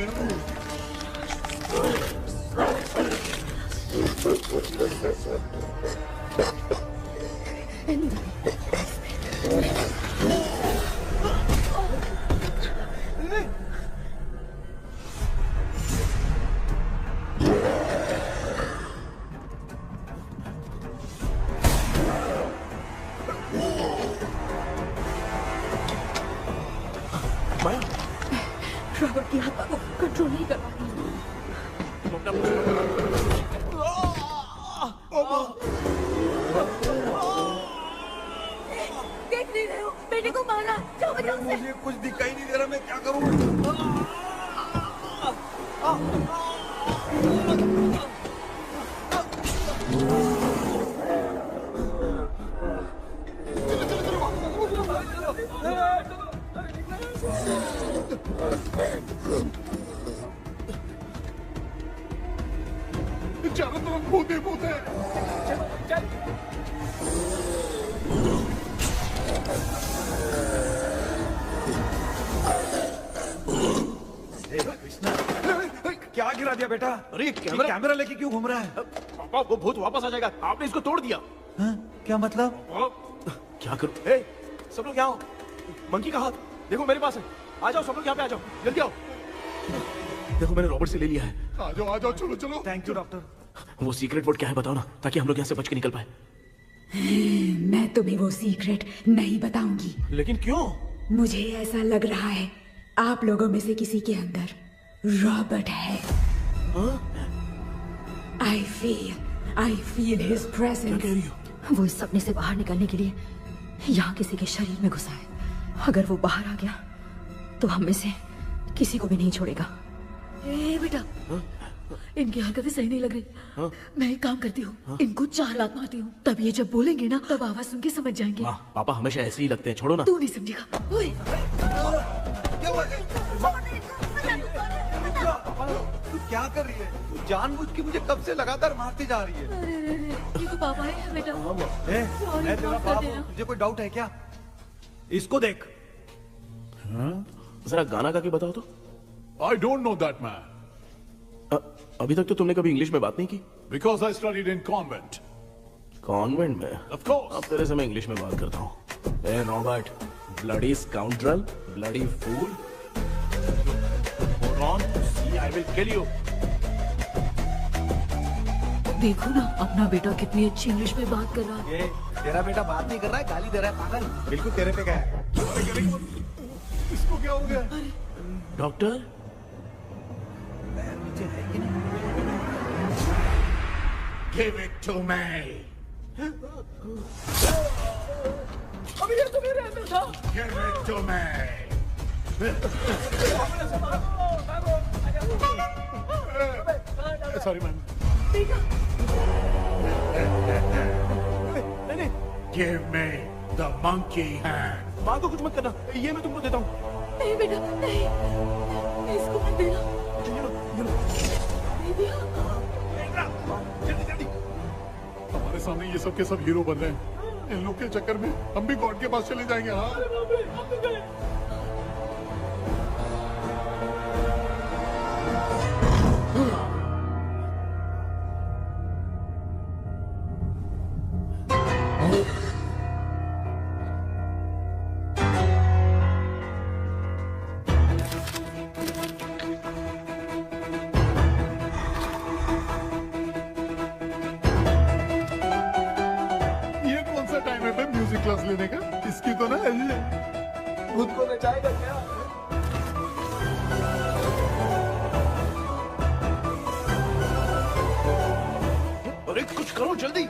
रॉबर्ट की आत्मा को कंट्रोल नहीं कर पा रही। देख नहीं रहे हो? बेटे को मारा। जाओ बचाओ उसे। मुझे कुछ दिखाई नहीं दे रहा, मैं क्या करूं? चारों तरफ भूत ही भूत है। क्या गिरा दिया बेटा? अरे कैमरा लेके क्यों घूम रहा है? पापा वो भूत वापस आ जाएगा। आपने इसको तोड़ दिया। क्या मतलब? क्या करूं? ए, सब लोग यहाँ आओ। मंकी का हाथ देखो मेरे पास है। आ जाओ सब लोग यहाँ पे आ जाओ, जल्दी आओ। देखो मैंने रॉबर्ट से ले लिया है। आ जाओ चलो चलो। Thank you doctor. वो सीक्रेट वर्ड क्या है बताओ ना, ताकि हम लोग यहाँ से बच के निकल पाए। मैं तुम्हें वो सीक्रेट नहीं बताऊंगी। लेकिन क्यों? मुझे ऐसा लग रहा है आप लोगों में से किसी के अंदर रॉबर्ट है। I feel his presence. वो इस सपने से बाहर निकलने के लिए यहाँ किसी के शरीर में घुसा है। अगर वो बाहर आ गया तो हम में से किसी को भी नहीं छोड़ेगा। ए बेटा, इनकी हरकतें सही नहीं लग रही। मैं एक काम करती हूँ, इनको 4 लात मारती हूँ, तब ये जब बोलेंगे ना तब आवाज सुन के समझ जाएंगे। पापा हमेशा ऐसे ही लगते हैं, छोड़ो ना। तू नहीं समझेगा। ओए, तू क्या कर रही है? तू जानबूझ के मुझे कब से लगातार मारती जा रही है। अरे, ये तो पापा है बेटा। मैं तेरा बाप हूँ, तुझे कोई डाउट है क्या? इसको देख। जरा गाना गा के बताओ तो। I don't know that man. अभी तक तो तुमने कभी इंग्लिश में बात नहीं की। Because I studied in convent. Convent में? Of course. अब तेरे से मैं इंग्लिश में बात करता हूँ। ए Robert, bloody scoundrel, bloody fool. Hold on, see I will kill you. देखो ना अपना बेटा कितनी अच्छी इंग्लिश में बात कर रहा है। ये तेरा बेटा बात नहीं कर रहा है, गाली दे रहा है पागल। बिल्कुल तेरे पे क्या है? इसको क्या हो गया? Doctor? Give it to me. अभी ये तो मेरे अंदर था। Give it to me. Sorry man. नहीं। Give me the monkey hand. माँ को कुछ मत करना, ये मैं तुमको देता हूँ। नहीं बेटा, नहीं, इसको मत देना। नहीं दिया। हमारे सामने ये सब के सब हीरो बन रहे हैं। इन लोग के चक्कर में हम भी गॉड के पास चले जाएंगे। हाँ क्लास लेने का, इसकी भूतती तो ना है। भूत को नचाएगा क्या? अरे कुछ करो जल्दी।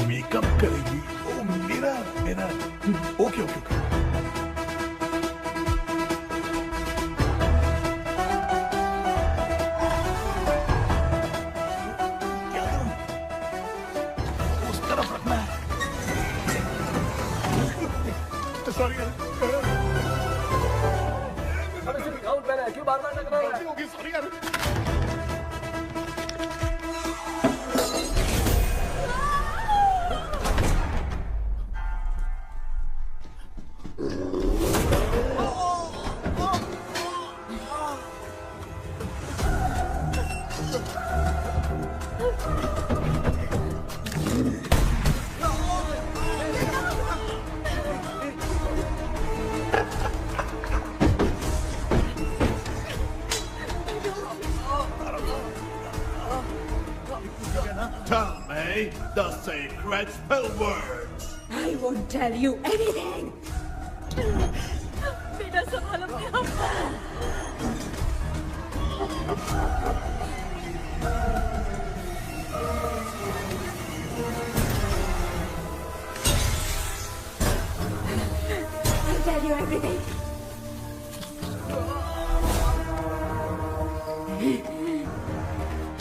मेकअप करेगी। ओ मेरा मेरा ओके ओके ओके। क्या करूं? उस तरफ रखना है। सॉरी अबे सिर्फ गाउन पहना है, क्यों बार-बार टकरा रहा है? ओके सॉरी यार। Tell me the sacred spell words. I won't tell you anything. बेटा संभालो अपने आप। I'll tell you everything.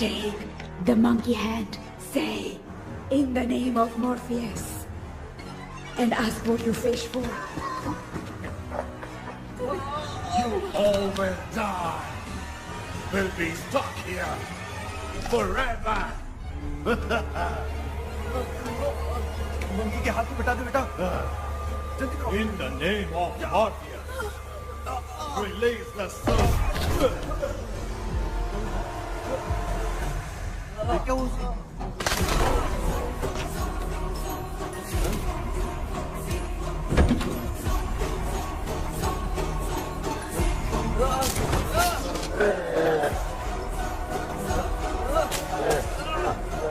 Take the monkey hand. Say, in the name of Morpheus, and ask what you fish for. You all will die. We'll be stuck here forever. Monkey के हाथ को बिठा दे बेटा। In the name of Morpheus, release the soul. क्या वो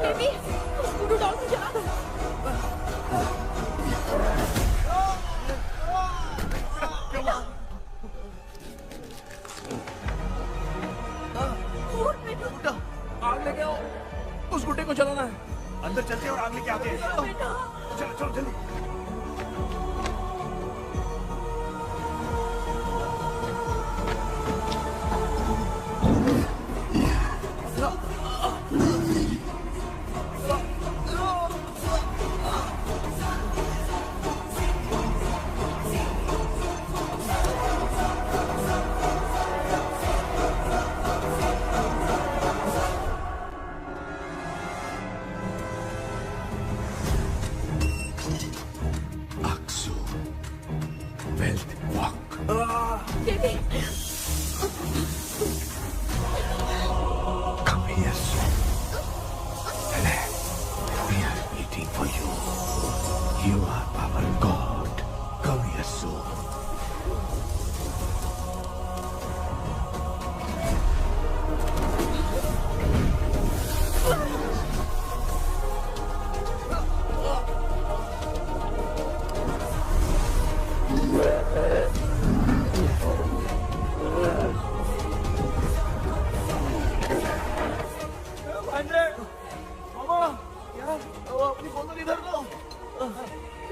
baby, scooter doll को चला दो। आग लेके आओ, उस गुड्डे को चलाना है। अंदर चलते हैं और आग लेके आते हैं। चलो चलो जल्दी। Come here soon. We are waiting for you. You are our God. Come here soon.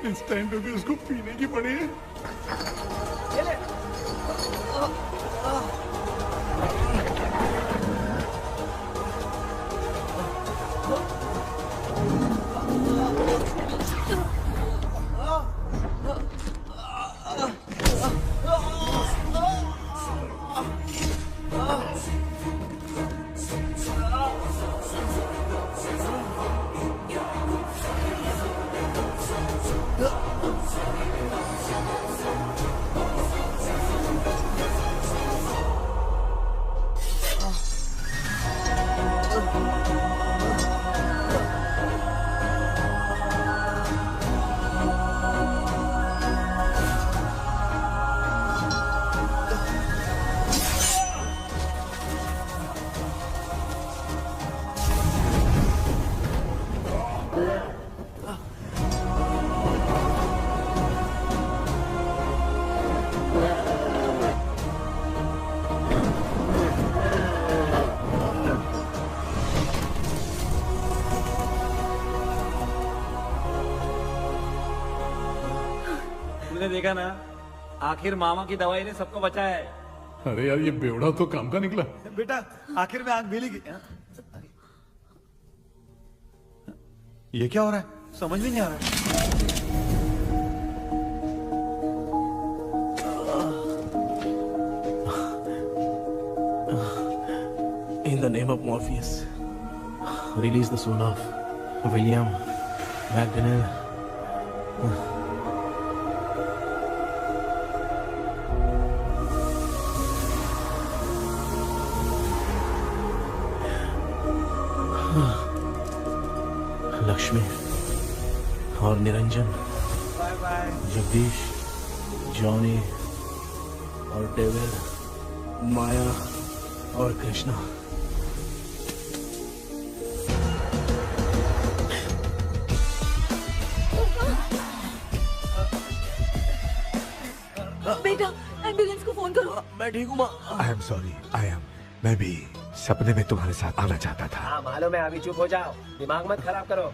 इस टाइम पे भी उसको पीने की पड़ी है। देखा ना, आखिर मामा की दवाई ने सबको बचाया है। अरे यार ये बेवड़ा तो काम का निकला। बेटा आखिर में आंख मिलेगी। ये क्या हो रहा है, समझ में नहीं आ रहा है। In the name of Morpheus, release the soul of William McDonnell. Lakshmi और निरंजन, जगदीश, जॉनी और डेविड, माया और कृष्णा। बेटा एम्बुलेंस को फोन करो। मैं ठीक हूँ माँ। I am sorry, I am. मैं भी सपने में तुम्हारे साथ आना चाहता था। हाँ मालूम है, अभी चुप हो जाओ, दिमाग मत खराब करो।